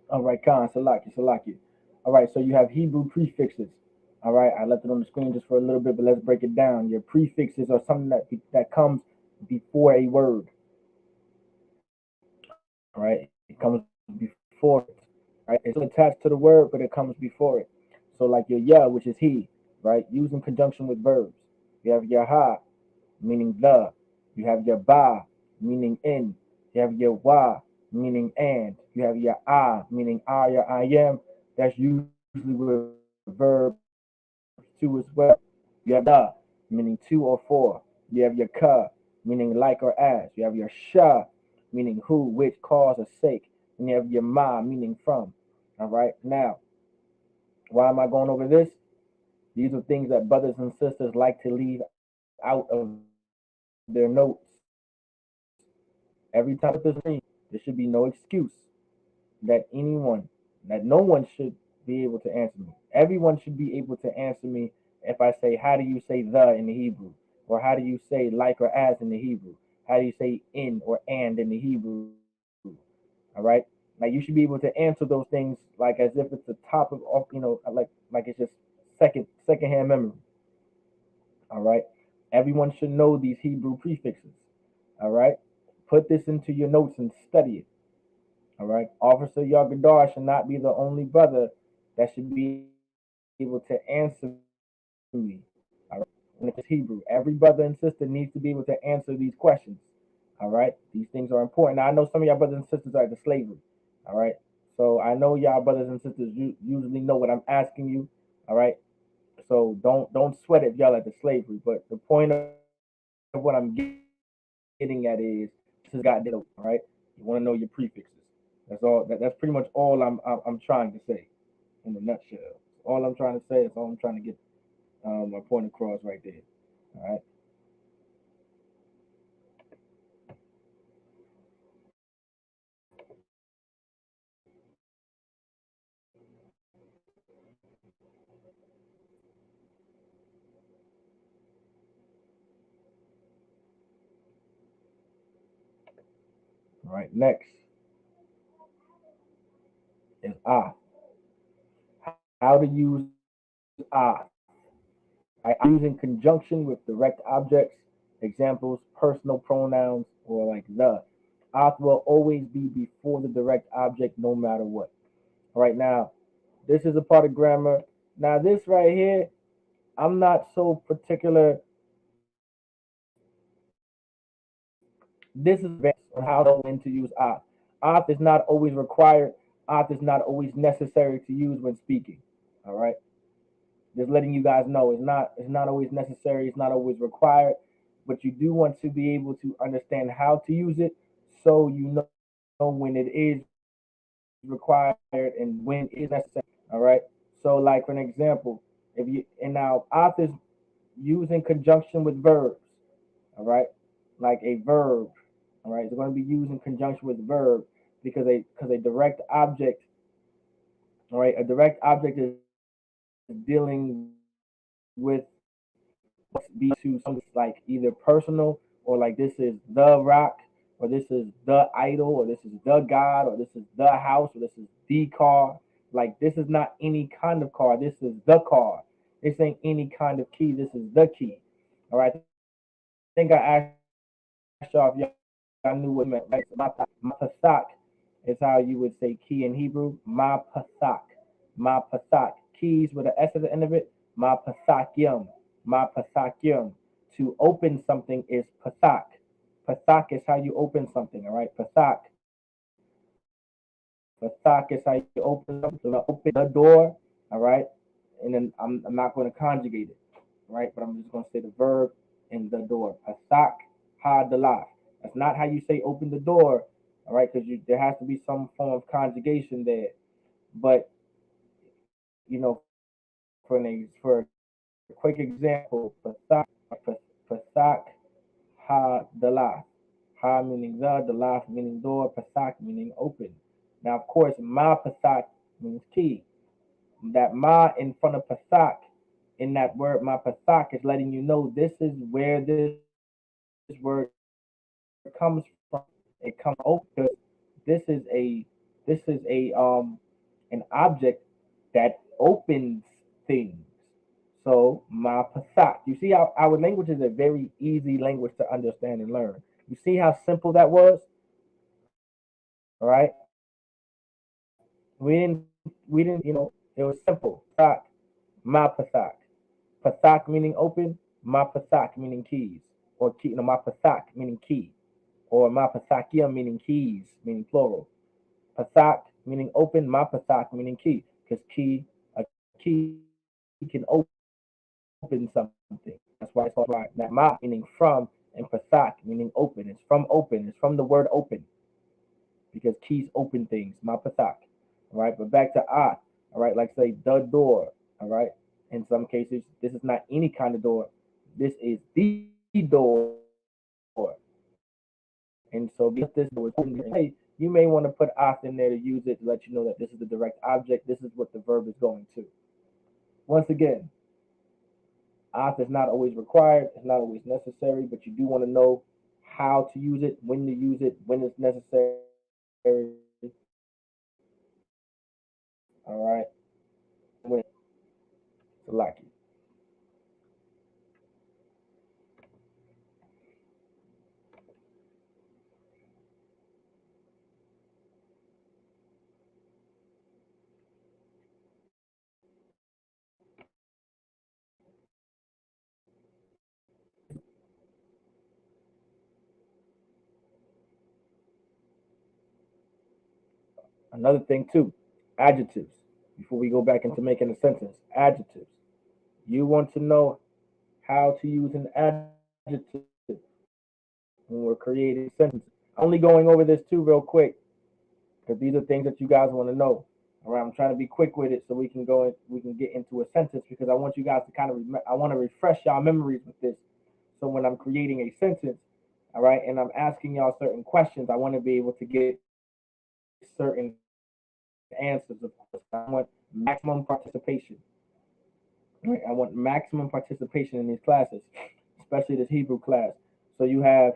All right, Khan, Salaki, Salaki. All right, so you have Hebrew prefixes. All right, I left it on the screen just for a little bit, but let's break it down. Your prefixes are something that comes before a word. All right, it comes before it. Right, it's attached to the word, but it comes before it. So like your yeah, which is he, right, used in conjunction with verbs. You have your ha, meaning the. You have your ba, meaning in. You have your wa, meaning and. You have your I, meaning I or I am. That's usually with verb to as well. You have your the, meaning to or for. You have your ka, meaning like or as. You have your sha, meaning who, which, cause, or sake. And you have your ma, meaning from. All right. Now, why am I going over this? These are things that brothers and sisters like to leave out of their notes. Every time I put this on the screen, there should be no excuse that anyone, that no one should be able to answer me. Everyone should be able to answer me if I say, how do you say the in the Hebrew? Or how do you say like or as in the Hebrew? How do you say in or and in the Hebrew? All right. Like you should be able to answer those things like as if it's the top of like it's just secondhand memory. All right. Everyone should know these Hebrew prefixes. All right. Put this into your notes and study it. All right. Officer Yagadar should not be the only brother that should be able to answer me. All right. When it comes to Hebrew, every brother and sister needs to be able to answer these questions. All right. These things are important. Now, I know some of y'all brothers and sisters are into slavery. All right. So I know y'all brothers and sisters usually know what I'm asking you. All right. So don't sweat it, y'all, at the slavery. But the point of what I'm getting at is this has got to All right. You want to know your prefixes. That's all. That's pretty much all I'm trying to say in a nutshell. All I'm trying to say is all I'm trying to get my point across right there. All right. All right. Next is ah. How to use ah. I use in conjunction with direct objects, examples, personal pronouns, or like the. Oth will always be before the direct object no matter what. All right, now, this is a part of grammar. Now, this right here, I'm not so particular. This is advanced on how to know when to use oth. Oth is not always required. Oth is not always necessary to use when speaking. All right, just letting you guys know it's not always necessary. It's not always required, but you do want to be able to understand how to use it, so you know when it is required and when it is necessary. All right. So, like for an example, if you and now oth is used in conjunction with verbs. All right, like a verb. All right, it's going to be used in conjunction with verb because a direct object. All right, a direct object is dealing with be to something like either personal or like this is the rock or this is the idol or this is the god or this is the house or this is the car. Like this is not any kind of car. This is the car. This ain't any kind of key. This is the key. All right. I think I asked y'all if y'all knew what it meant, right? So my pasak is how you would say key in Hebrew. My pasak. Keys with an S at the end of it. My pasakyum. My pasakyum. To open something is pasak. Pasak is how you open something, all right? Pasak. Pasak is how you open something. So I open the door, all right? And then I'm not going to conjugate it, right? But I'm just going to say the verb in the door. Pasak ha dalaf. That's not how you say open the door, all right? Because there has to be some form of conjugation there. But for a quick example, pasak ha dalaf. Ha meaning the laf meaning door, pasak meaning open. Now, of course, ma pasak means key. That ma in front of pasak, in that word ma pasak, is letting you know this is where this word comes from. It comes from open because this is a this is a This is a an object that opens things. So my pathak. You see how our language is a very easy language to understand and learn. You see how simple that was? All right. We didn't, it was simple. Pathak, my pathak. Pathak meaning open, my pathak meaning keys. Or key, my pathak meaning key. Or ma pathakia meaning keys, meaning plural. Pathak meaning open, ma pathak meaning key, because a key can open something. That's why it's called right. That ma meaning from and pathak meaning open. It's from open. It's from the word open, because keys open things. Ma pathak. All right, but back to ah. All right, like say the door. All right. In some cases, this is not any kind of door. This is the door. And so because this door is open, you may want to put off in there to use it to let you know that this is the direct object. This is what the verb is going to. Once again, off is not always required. It's not always necessary, but you do want to know how to use it, when to use it, when it's necessary. All right. When it's lucky. Another thing too, adjectives. Before we go back into making a sentence, adjectives. You want to know how to use an adjective when we're creating sentences. I'm only going over this too real quick because these are things that you guys want to know. All right, I'm trying to be quick with it so we can go and we can get into a sentence because I want you guys to kind of I want to refresh y'all memories with this. So when I'm creating a sentence, all right, and I'm asking y'all certain questions, I want to be able to get certain answers. Of course, I want maximum participation. Right? I want maximum participation in these classes, especially this Hebrew class. So you have,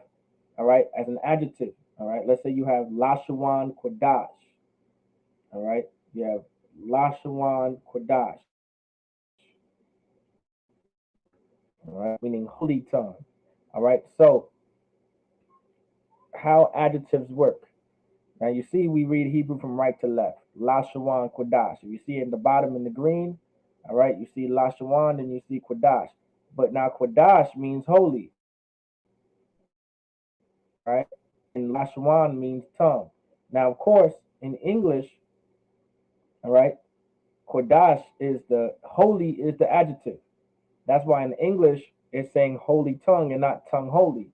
all right, as an adjective, all right, let's say you have Lashawan Qadash, all right, you have Lashawan Qadash, all right, meaning holy tongue, all right. So how adjectives work? Now you see we read Hebrew from right to left. Lashawan Qadash. If you see it in the bottom in the green, all right, you see Lashawan and you see Qadash. But now Qadash means holy, right? And Lashawan means tongue. Now, of course, in English, all right, Qadash is the holy is the adjective. That's why in English it's saying holy tongue and not tongue holy.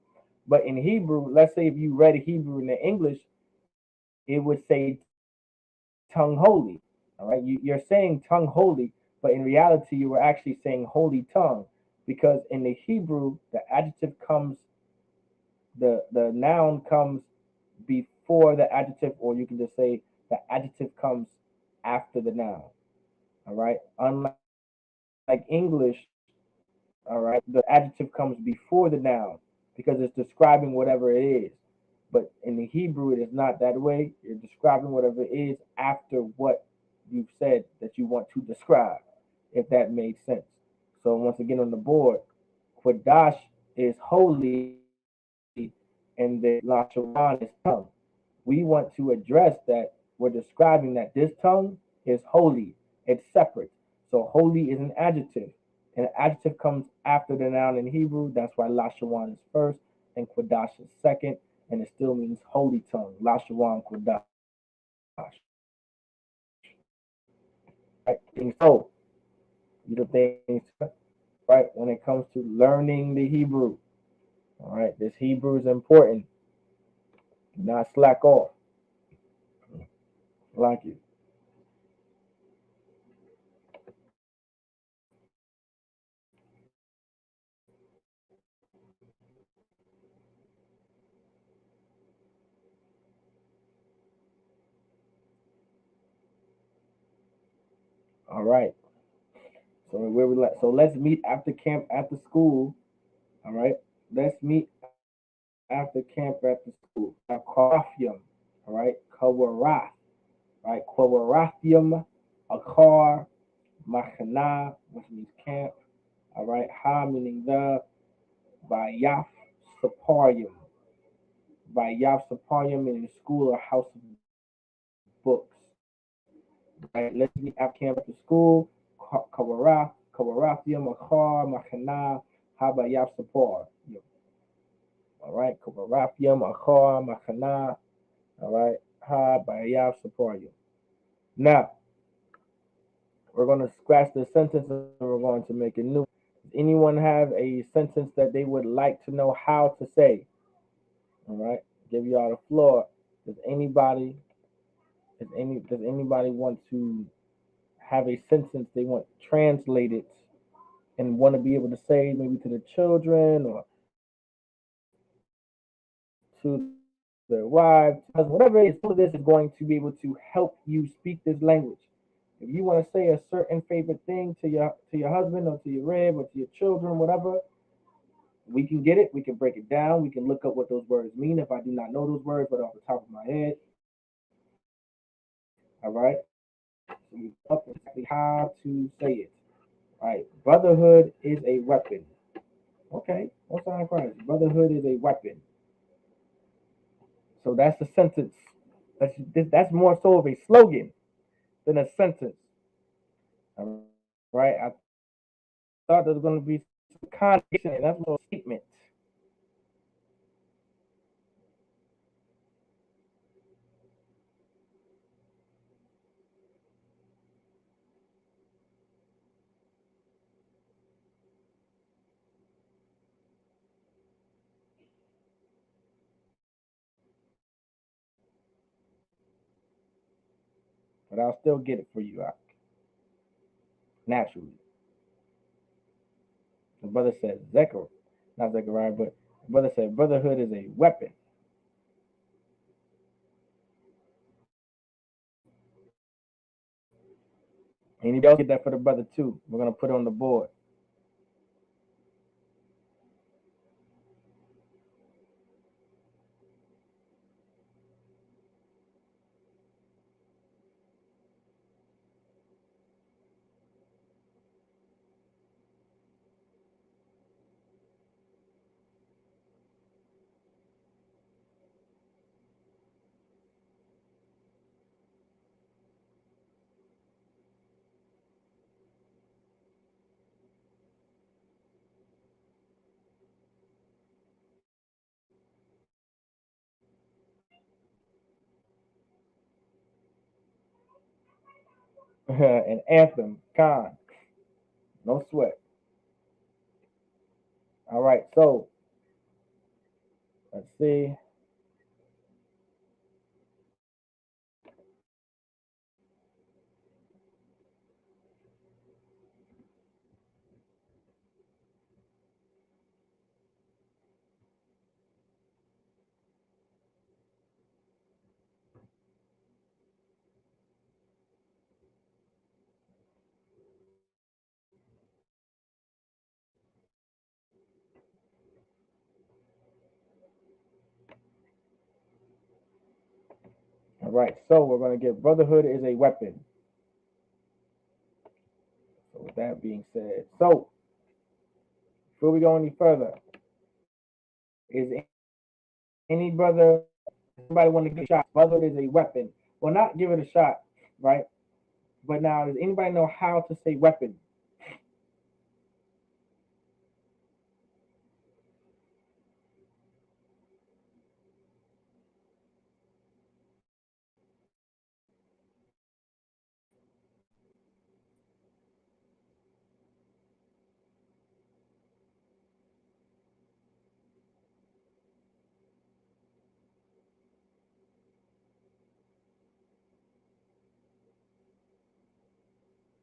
But in Hebrew, let's say if you read Hebrew in the English, it would say tongue holy. All right, you're saying tongue holy, but in reality you were actually saying holy tongue because in the Hebrew the adjective comes, the noun comes before the adjective, or you can just say the adjective comes after the noun. All right, unlike English, all right, the adjective comes before the noun because it's describing whatever it is. But in the Hebrew, it is not that way. You're describing whatever it is after what you've said that you want to describe, if that made sense. So once again on the board, Quadash is holy and then Lashawan is tongue. We want to address that we're describing that this tongue is holy. It's separate. So holy is an adjective. And an adjective comes after the noun in Hebrew. That's why Lashawan is first and Quadash is second. And it still means holy tongue. Lashawan Quadash. Right? And so, these are things, right, when it comes to learning the Hebrew. All right, this Hebrew is important. Do not slack off. Like it. All right. So where we let so let's meet after camp after school. All right. Let's meet after camp after school. Now Karafium. All right. Kawarath. right? Quawarathium, a car, machana, which means camp, all right? Ha meaning the, Bayaf Saparium, Bayaf Saparium meaning school or house of books, right? Let's meet at camp at the school, Kawarathium, Akar, Machana, Habayaf Sapar, all right? Kawarathium, Akar, Machana, all right? Habayaf Saparium. Now, we're going to scratch the sentence and we're going to make a new. Does anyone have a sentence that they would like to know how to say? All right, give y'all the floor. Does anybody, does anybody want to have a sentence they want translated and want to be able to say maybe to the children or to their wives, whatever it is? All of this is going to be able to help you speak this language. If you want to say a certain favorite thing to your husband or to your rib or to your children, whatever, we can get it. We can break it down. We can look up what those words mean. If I do not know those words, but off the top of my head, all right. So we look up exactly how to say it. All right. Brotherhood is a weapon. Okay. What's on Christ? Brotherhood is a weapon. So that's a sentence. That's more so of a slogan than a sentence. All right. I thought there was going to be some connotation, and that's more a statement. But I'll still get it for you, naturally. The brother said not Zechariah, but the brother said brotherhood is a weapon. Anybody else get that for the brother too? We're gonna put it on the board. An anthem, con, no sweat. All right, so let's see. All right, so we're gonna get brotherhood is a weapon. So with that being said, so before we go any further, is any brother, somebody want to give a shot? Brotherhood is a weapon. Well, not give it a shot, right? But now, does anybody know how to say weapon?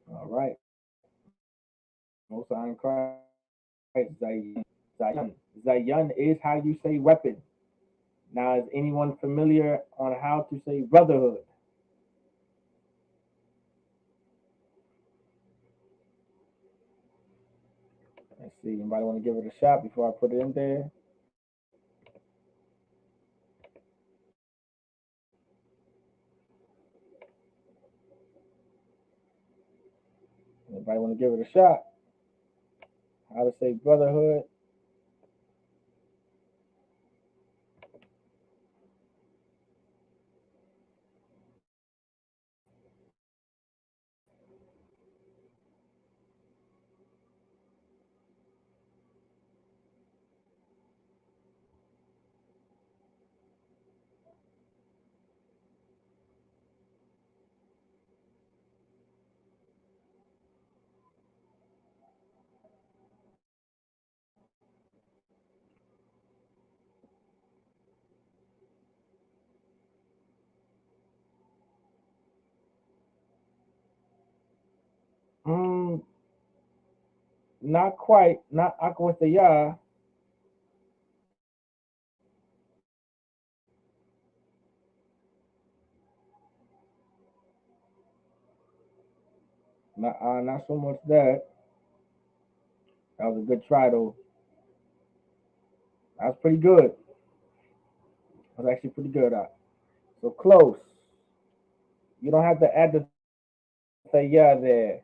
All right, most on Christ, Zion. Zion is how you say weapon. Now, is anyone familiar on how to say brotherhood? Let's see. Anybody want to give it a shot before I put it in there? want to give it a shot. How to say brotherhood. Mm, not quite. Not Akwataya. Not so much that. That was a good try though. That's pretty good. That was actually pretty good. So close. You don't have to add the yeah there.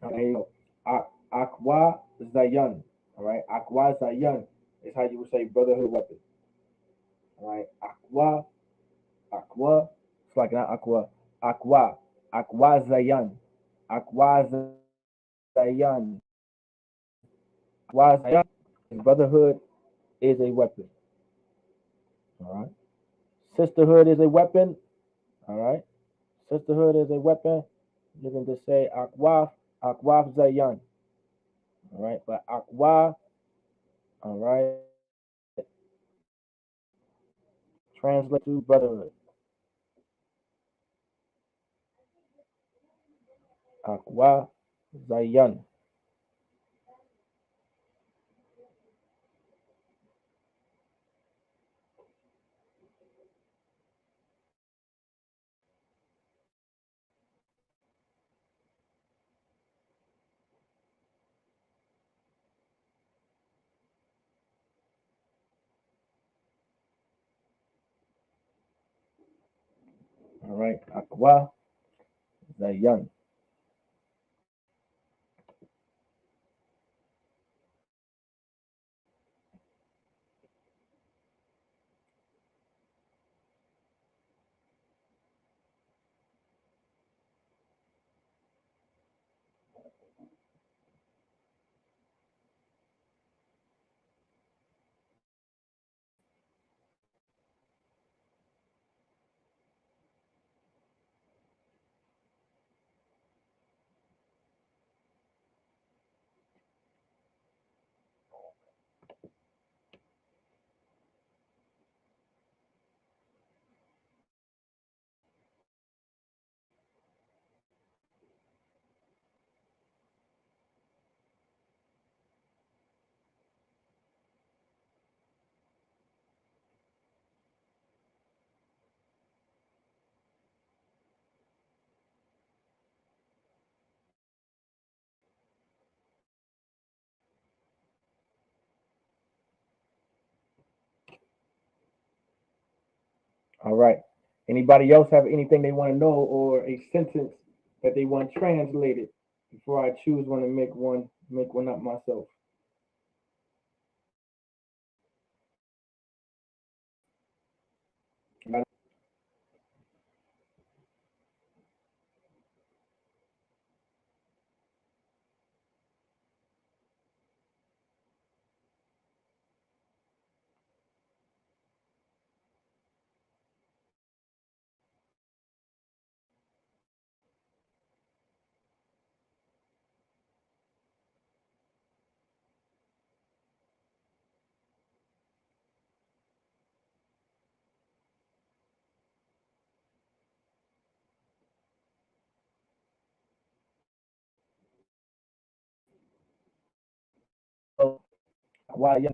Okay. Aqua Zayan. All right. Aqua Zayan is how you would say brotherhood weapon. All right. Aqua. It's like not aqua. Aqua Zayan. Aqua Zayan. Aqua Zayan. Brotherhood is a weapon. All right. Sisterhood is a weapon. All right. Sisterhood is a weapon. You can just say Aqua Zayan. All right. But Aqua, all right, translate to brotherhood. Aqua Zayan. All right. Aqua Zayan. All right. Anybody else have anything they want to know or a sentence that they want translated before I choose one to make one up myself?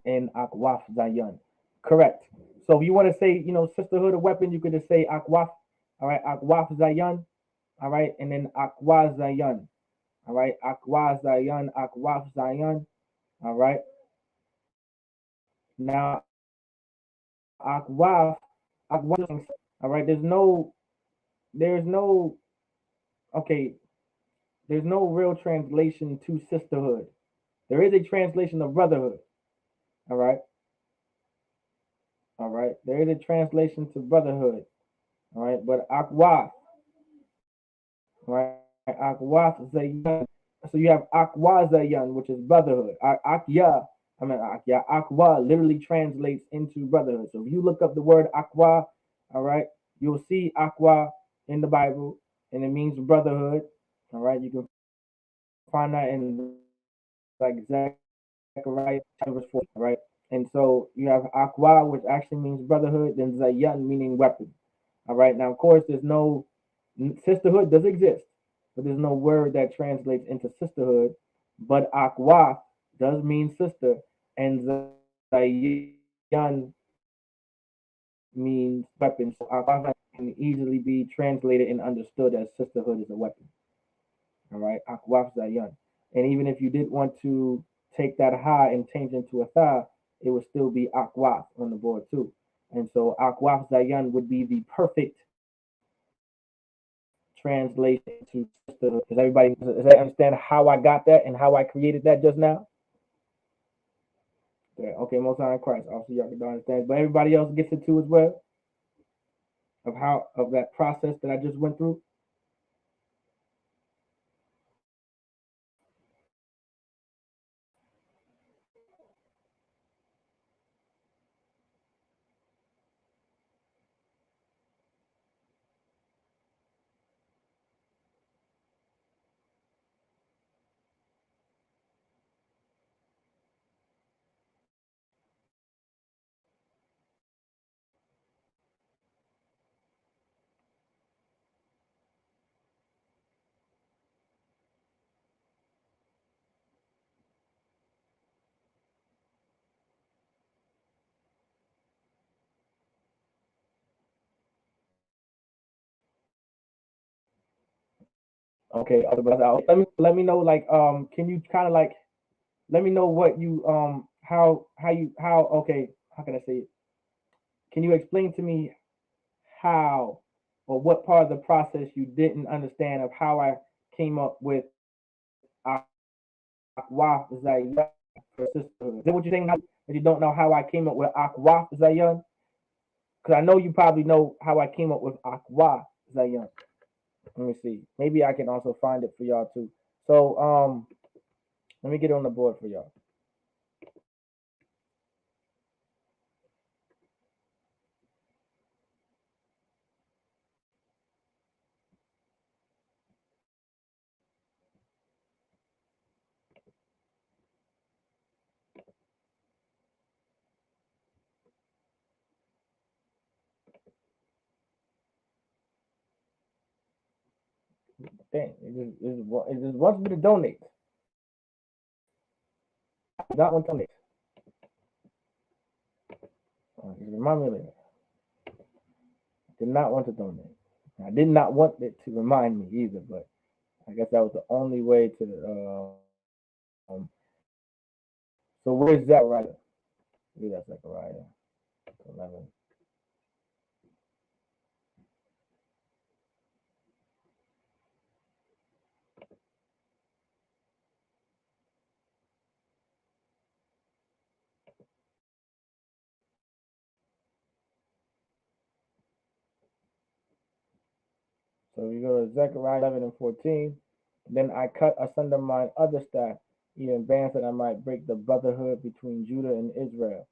And Akwaf Zayan. Correct. So if you want to say, sisterhood of weapon, you could just say Akwaf. All right, Akwaf Zayan. All right, and then Akwa Zayan. All right, Akwa Zayan, Akwaf Zayan. All right. Now Akwaf, Akwaf. All right. There's no, okay. There's no real translation to sisterhood. There is a translation of brotherhood. All right. All right. There is a translation to brotherhood. All right. But Akwaf, right? Akwaf Zayan. So you have Akwa Zayan, which is brotherhood. Akwa literally translates into brotherhood. So if you look up the word Akwa, all right, you'll see Akwa in the Bible, and it means brotherhood. All right, you can find that in like Zechariah chapter 4, right? And so you have Akwa, which actually means brotherhood, then Zayan meaning weapon. All right. Now, of course, there's no sisterhood does exist, but there's no word that translates into sisterhood. But Akwa does mean sister, and Zayan means weapon. So Akwa can easily be translated and understood as sisterhood is a weapon. All right. Akwaf Zayan. And even if you did want to take that ha and change into a tha, it would still be Akwaf on the board too. And so Akwaf Zayan would be the perfect translation to sisterhood. Does everybody understand how I got that and how I created that just now? Yeah, okay, most high in Christ. Also, y'all can understand. But everybody else gets it too as well of that process that I just went through. Okay, other brothers, let me know like can you kind of like let me know what you how okay, how can I say it? Can you explain to me how or what part of the process you didn't understand of how I came up with Akwa Zayan for sisterhood? Is that what you're saying now? That you don't know how I came up with Akwa Zayan? Because I know you probably know how I came up with Akwa Zayan. Let me see. Maybe I can also find it for y'all too. So let me get it on the board for y'all. Dang, it just wants me to donate. I not want to donate. Remind me later. I did not want to donate. I did not want it to remind me either, but I guess that was the only way to. So where's Zechariah? Maybe that's Zechariah 11. So we go to Zechariah 11 and 14. Then I cut asunder mine other staff, even bands that I might break the brotherhood between Judah and Israel.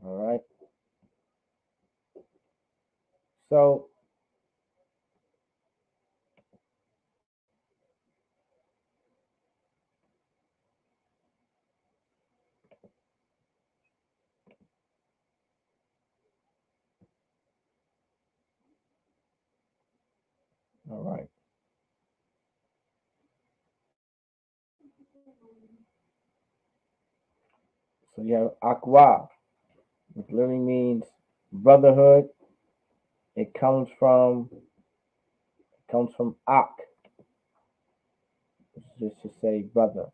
All right. So all right. So you have Aqua, which literally means brotherhood. It comes from Ak, which is just to say brother.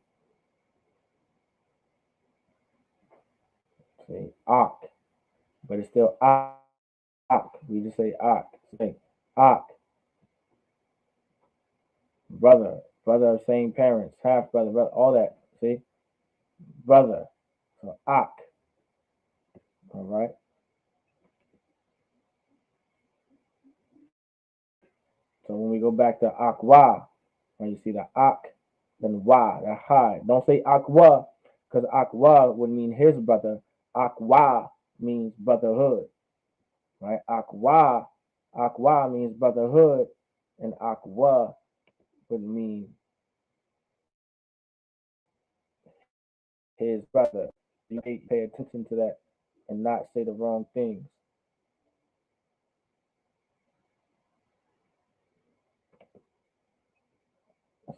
Say Ak, but it's still Ak. We just say Ak. Say Ak, brother of same parents, half brother, all that. See, brother. So Ak. All right. So when we go back to Akwa, when you see the Ak, then Wa, the high. Don't say Akwa, because Akwa would mean his brother. Akwa means brotherhood, right? Akwa means brotherhood, and Akwa would mean his brother. You pay attention to that and not say the wrong things.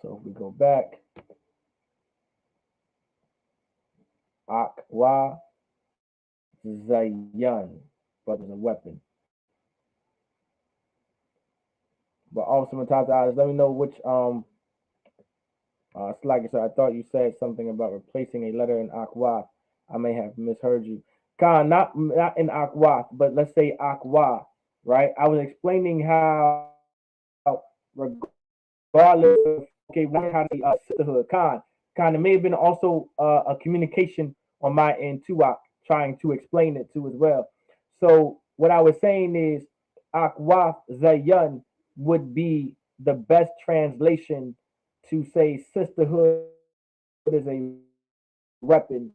So if we go back, Akwa Zayan, brother's a weapon. But also, Matata, let me know which Slack, so I thought you said something about replacing a letter in Aqua. I may have misheard you. Khan, not in Aqua, but let's say Aqua, right? I was explaining how, regardless of, okay, one how to sisterhood. Khan, it may have been also a communication on my end too, trying to explain it too as well. So what I was saying is Aqua Zayan would be the best translation to say sisterhood is a weapon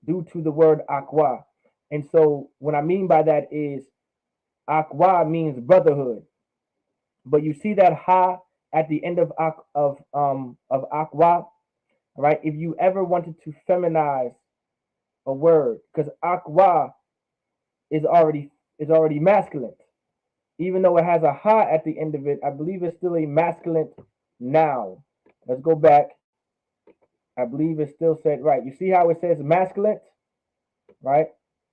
due to the word aqua. And so what I mean by that is aqua means brotherhood. But you see that ha at the end of aqua, right? If you ever wanted to feminize a word, because aqua is already masculine. Even though it has a ha at the end of it, I believe it's still a masculine noun. Let's go back. I believe it still said right. You see how it says masculine, right?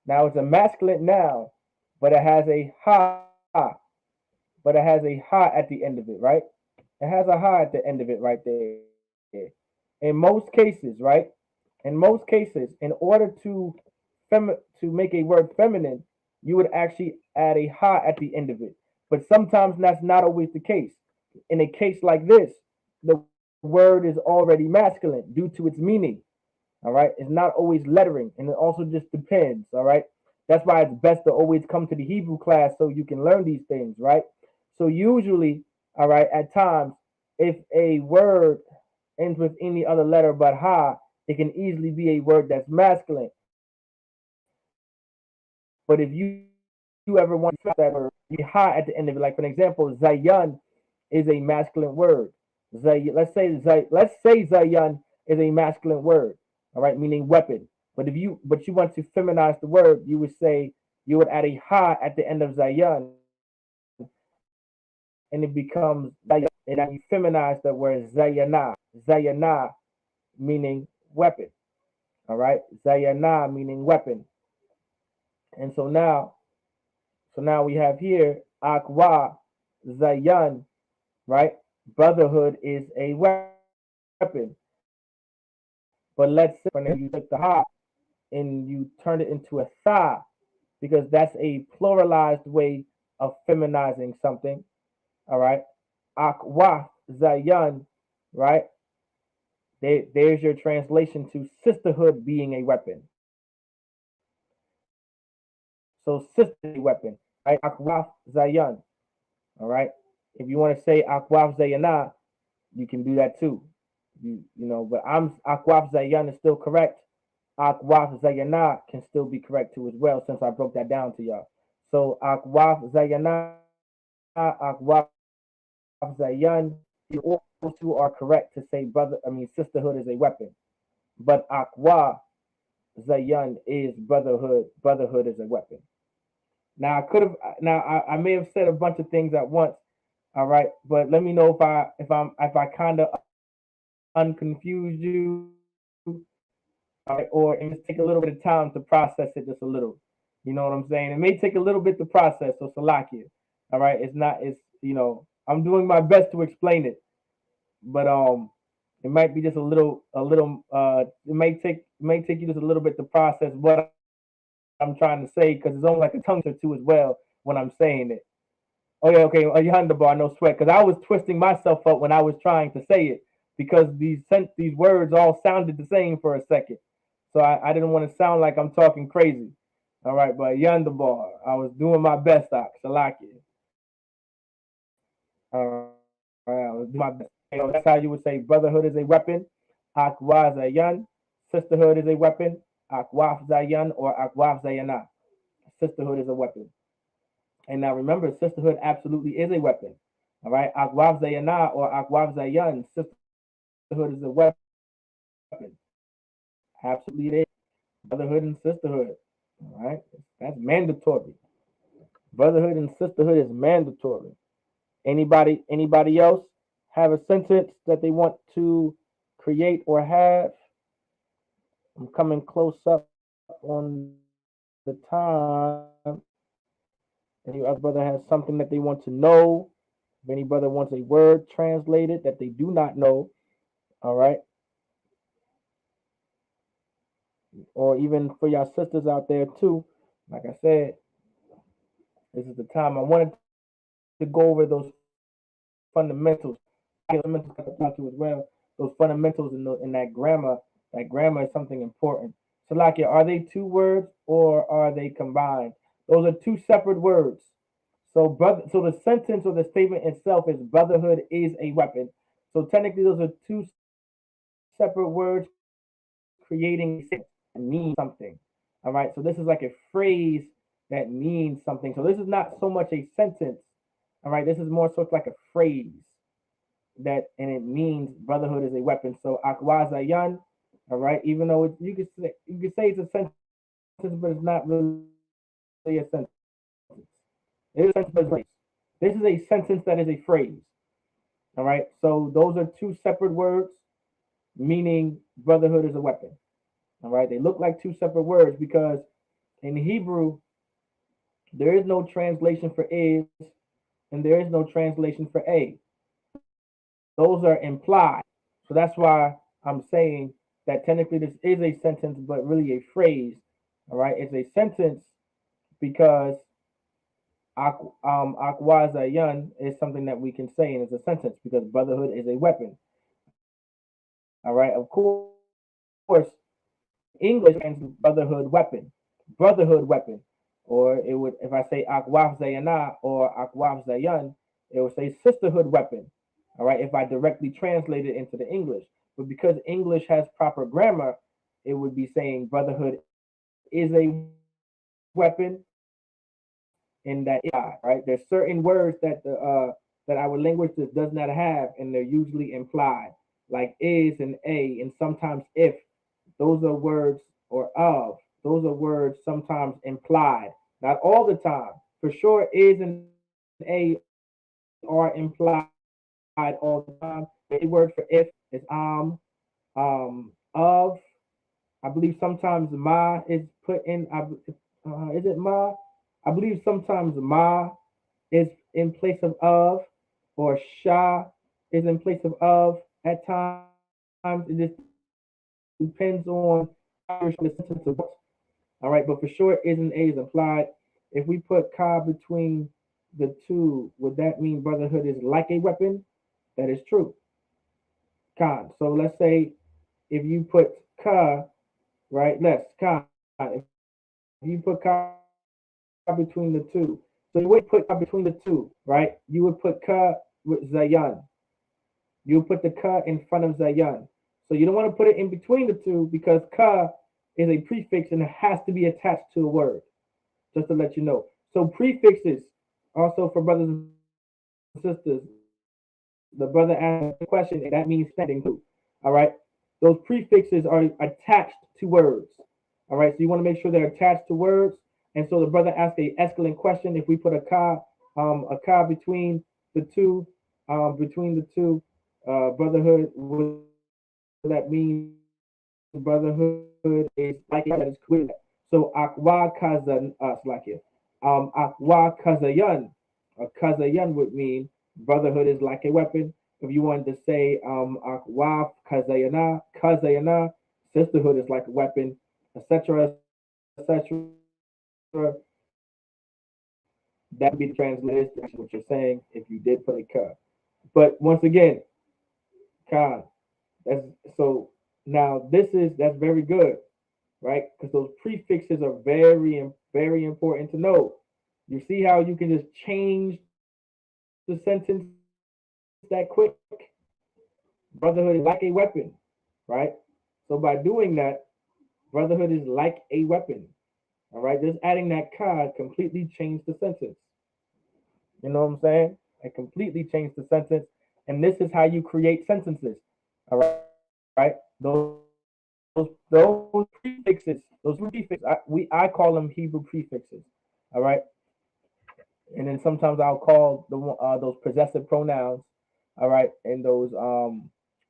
Now it's a masculine noun, but it has a ha, but it has a ha at the end of it, right? It has a ha at the end of it right there. In most cases, right? In most cases, in order to make a word feminine, you would actually add a ha at the end of it. But sometimes that's not always the case. In a case like this, the word is already masculine due to its meaning. All right. It's not always lettering, and it also just depends. All right. That's why it's best to always come to the Hebrew class so you can learn these things, right? So usually, all right, at times, if a word ends with any other letter but ha, it can easily be a word that's masculine. But if you ever want to that word, you ha at the end of it. Like for example, Zayan is a masculine word. Let's say Zayan is a masculine word, all right, meaning weapon. But you want to feminize the word, you would add a ha at the end of Zayan, and it becomes Zayan, and then you feminize the word Zayana, meaning weapon. All right, Zayana meaning weapon. And so now we have here Akwa Zayan, right? Brotherhood is a weapon. But let's say you took the ha and you turned it into a tha, because that's a pluralized way of feminizing something. All right. Akwa Zayan, right? There's your translation to sisterhood being a weapon. So sister weapon, right? Akwa Zayan. All right. If you want to say Akwaf Zayana, you can do that too. But Akwaf Zayan is still correct. Akwaf Zayana can still be correct too as well, since I broke that down to y'all. So Akwaf Zayana, Akwaf Zayan, all two are correct to say sisterhood is a weapon. But Akwa Zayan is brotherhood. Brotherhood is a weapon. Now I could have now I may have said a bunch of things at once. All right, but let me know if I kind of unconfused you. All right, or it may take a little bit of time to process it just a little. You know what I'm saying? It may take a little bit to process. So Salakia. All right, it's not. It's I'm doing my best to explain it, but it might be just it may take you just a little bit to process what I'm trying to say, because it's only like a tongue twister or two as well when I'm saying it. Oh yeah, okay, Yonder bar, no sweat, because I was twisting myself up when I was trying to say it, because these words all sounded the same for a second, so I didn't want to sound like I'm talking crazy. All right, but Yonder bar, I was doing my best, Salaki. All right, I was doing my best. That's how you would say brotherhood is a weapon. Akwa zayan. Sisterhood is a weapon. Akwaf zayan or akwaf zayana. Sisterhood is a weapon. And now remember, sisterhood absolutely is a weapon. All right, Akwaf zayana or akwaf zayan. Sisterhood is a weapon. Absolutely it is. Brotherhood and sisterhood. All right, that's mandatory. Brotherhood and sisterhood is mandatory. Anybody else have a sentence that they want to create or have? I'm coming close up on the time. Any other brother has something that they want to know? If any brother wants a word translated that they do not know, all right, or even for y'all sisters out there too. Like I said, this is the time I wanted to go over those fundamentals. Fundamentals I could talk to as well. Those fundamentals in that grammar. That grammar is something important. Salakia, are they two words or are they combined? Those are two separate words. So the sentence or the statement itself is brotherhood is a weapon. So technically, those are two separate words creating a sentence that means something. All right. So this is like a phrase that means something. So this is not so much a sentence. All right. This is more sort of like a phrase and it means brotherhood is a weapon. So akwazayan. All right. Even though you could say it's a sentence, but it's not really a sentence. It is a sentence, but it's a phrase. This is a sentence that is a phrase. All right. So those are two separate words meaning brotherhood is a weapon. All right. They look like two separate words because in Hebrew there is no translation for is and there is no translation for a. Those are implied. So that's why I'm saying that technically this is a sentence, but really a phrase. All right. It's a sentence because akwazayan is something that we can say and it's a sentence because brotherhood is a weapon. All right. Of course, English brotherhood weapon, brotherhood weapon, or it would if I say akwaf zayana or akwaf zayan, it would say sisterhood weapon. All right, if I directly translate it into the English, but because English has proper grammar, it would be saying brotherhood is a weapon in that it is implied. Right, there's certain words that our language just does not have, and they're usually implied, like is and a, and sometimes if. Those are words or of. Those are words sometimes implied. Not all the time. For sure, is and a are implied all the time. A word for if is of. I believe sometimes ma is put in. Is it ma? I believe sometimes ma is in place of, or sha is in place of at times. It just depends on how you're showing the sentence of words. All right, but for sure, is and a is implied. If we put ka between the two, would that mean brotherhood is like a weapon? That is true. Khan. So let's say if you put ka, right, let's Khan. If you put ka between the two, would that mean brotherhood is like a weapon? So you would put ka between the two, right? You would put ka with zayan. You put the ka in front of zayan. So you don't want to put it in between the two because ka is a prefix and it has to be attached to a word. Just to let you know. So prefixes, also for brothers and sisters, the brother asked a question and that means standing too. All right. Those prefixes are attached to words. All right. So you want to make sure they're attached to words. And so the brother asked a escalating question. If we put a ka between the two, brotherhood, what that means, brotherhood is like a weapon that is created that. So akwa kazayan, kazayan would mean brotherhood is like a weapon. If you wanted to say akwa kazayana, sisterhood is like a weapon, etc., etc. That would be the translation of what you're saying if you did put a ka. But once again, Khan, that's so now that's very good, right? Because those prefixes are very important to know. You see how you can just change the sentence that quick? Brotherhood is like a weapon, right? So by doing that, brotherhood is like a weapon. All right, just adding that ka completely changed the sentence. You know what I'm saying? It completely changed the sentence. And this is how you create sentences. All right, those prefixes, I call them Hebrew prefixes. All right, and then sometimes I'll call those possessive pronouns. All right, and those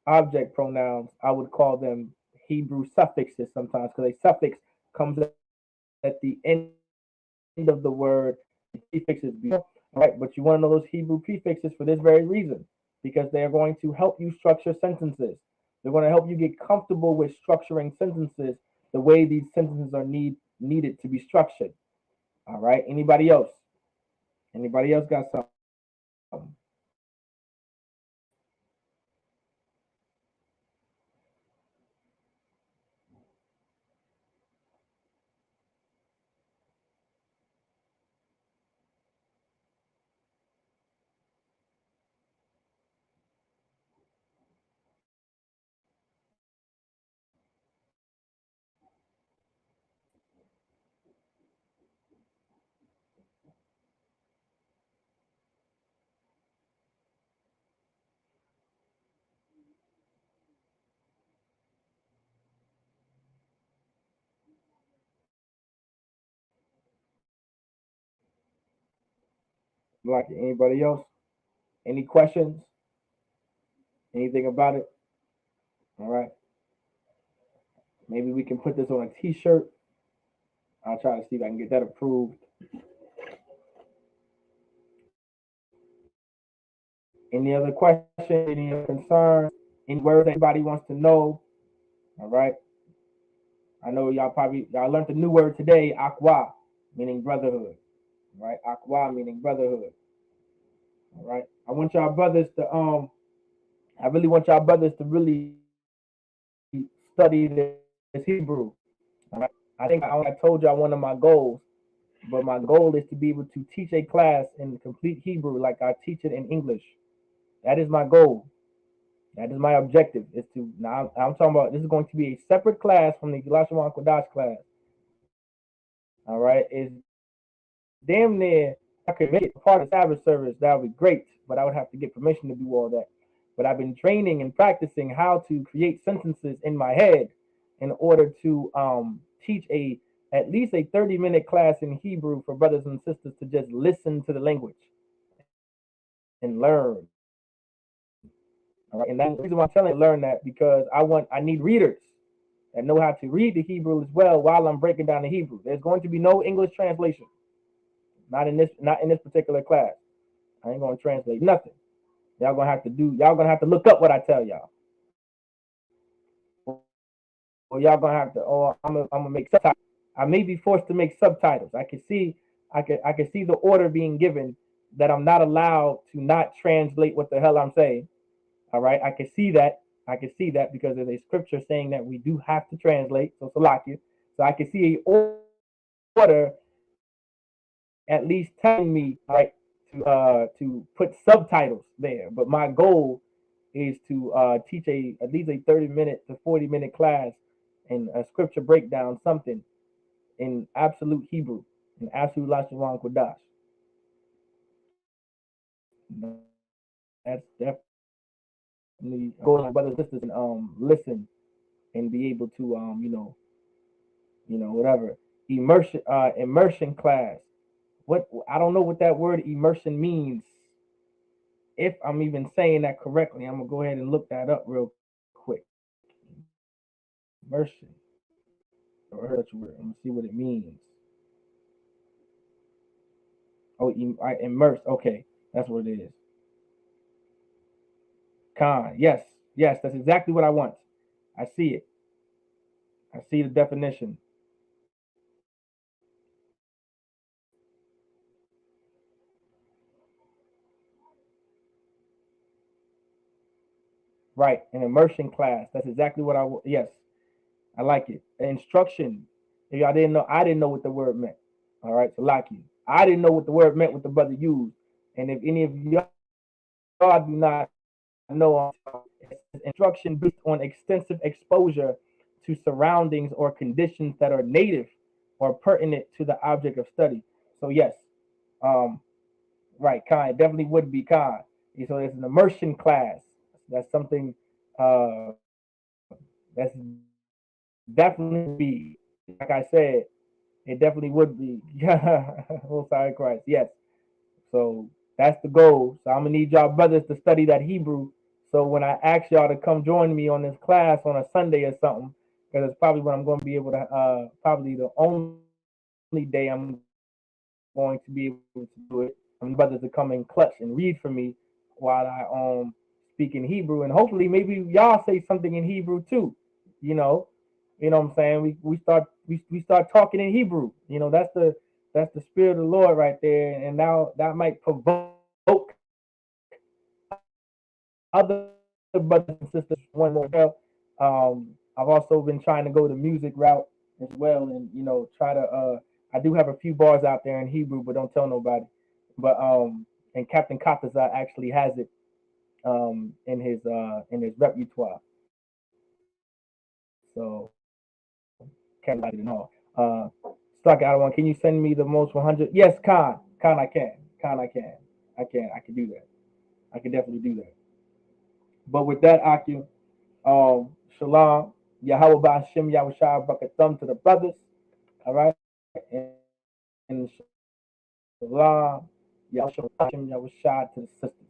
object pronouns, I would call them Hebrew suffixes sometimes because a suffix comes at the end of the word and the prefix is before. All right, but you want to know those Hebrew prefixes for this very reason because they are going to help you structure sentences. They're going to help you get comfortable with structuring sentences the way these sentences are needed to be structured. All right. Anybody else? Anybody else got something? Like anybody else? Any questions? Anything about it? All right. Maybe we can put this on a T-shirt. I'll try to see if I can get that approved. Any other questions? Any other concerns? Any words anybody wants to know? All right. I know y'all learned a new word today, aqua, meaning brotherhood. Right? Aqua meaning brotherhood. All right. I really want y'all brothers to really study this Hebrew. All right. I told y'all one of my goals, but my goal is to be able to teach a class in complete Hebrew like I teach it in English. That is my goal. That is my objective. Is to now I'm talking about this is going to be a separate class from the Lashawan Qadash class. All right. It's damn near I could make it part of the Sabbath service. That would be great, but I would have to get permission to do all that. But I've been training and practicing how to create sentences in my head in order to teach a at least a 30-minute class in Hebrew for brothers and sisters to just listen to the language and learn. All right, and that's the reason why I'm telling you to learn that because I need readers that know how to read the Hebrew as well while I'm breaking down the Hebrew. There's going to be no English translation, not in this particular class. I ain't gonna translate nothing. Y'all gonna have to look up what I tell y'all. Or y'all gonna have to or I'm gonna make subtitles. I may be forced to make subtitles. I can see the order being given that I'm not allowed to not translate what the hell I'm saying. All right, I can see that. I can see that because there's a scripture saying that we do have to translate. So Salakia. So I can see a order in which I have to translate. at least telling me, right, to put subtitles there. But my goal is to teach at least a 30-minute to 40-minute class and a scripture breakdown, something in absolute Hebrew, in absolute Lashawan Qadash. That's definitely go to brothers and sisters and listen and be able to whatever immersion class. What I don't know what that word immersion means. If I'm even saying that correctly, I'm gonna go ahead and look that up real quick. Immersion. Or heard such a word. I'm gonna see what it means. Oh, immerse. Okay, that's what it is. Con. Yes, yes, that's exactly what I want. I see it. I see the definition. Right, an immersion class. That's exactly what yes, I like it. Instruction. If y'all didn't know, I didn't know what the word meant. All right, so like you. I didn't know what the word meant, what the brother used. And if any of y'all do not know, instruction based on extensive exposure to surroundings or conditions that are native or pertinent to the object of study. So yes, um, right, kind definitely would be kind. So it's an immersion class. That's something that's definitely be, like I said, it definitely would be. Oh, sorry, Christ. Yes. So that's the goal. So I'm gonna need y'all brothers to study that Hebrew. So when I ask y'all to come join me on this class on a Sunday or something, because it's probably when I'm going to be able to, probably the only day I'm going to be able to do it. I'm brothers to come and clutch and read for me while I speak in Hebrew, and hopefully maybe y'all say something in Hebrew too. You know, what I'm saying. We start talking in Hebrew. That's the spirit of the Lord right there, and now that might provoke other brothers and sisters one more well. I've also been trying to go the music route as well, and try to. I do have a few bars out there in Hebrew, but don't tell nobody. But and Captain Kataza actually has it in his repertoire. So can't lie to know. Stuck out of one. Can you send me the most 100? Yes, Khan, I can. Khan, I can. I can do that. I can definitely do that. But with that, Akim, Shalom, Yahweh Ba'Shem, Yahweh Shah, Brakathum to the brothers, all right? And Shalom, Yahweh Shah to the sisters.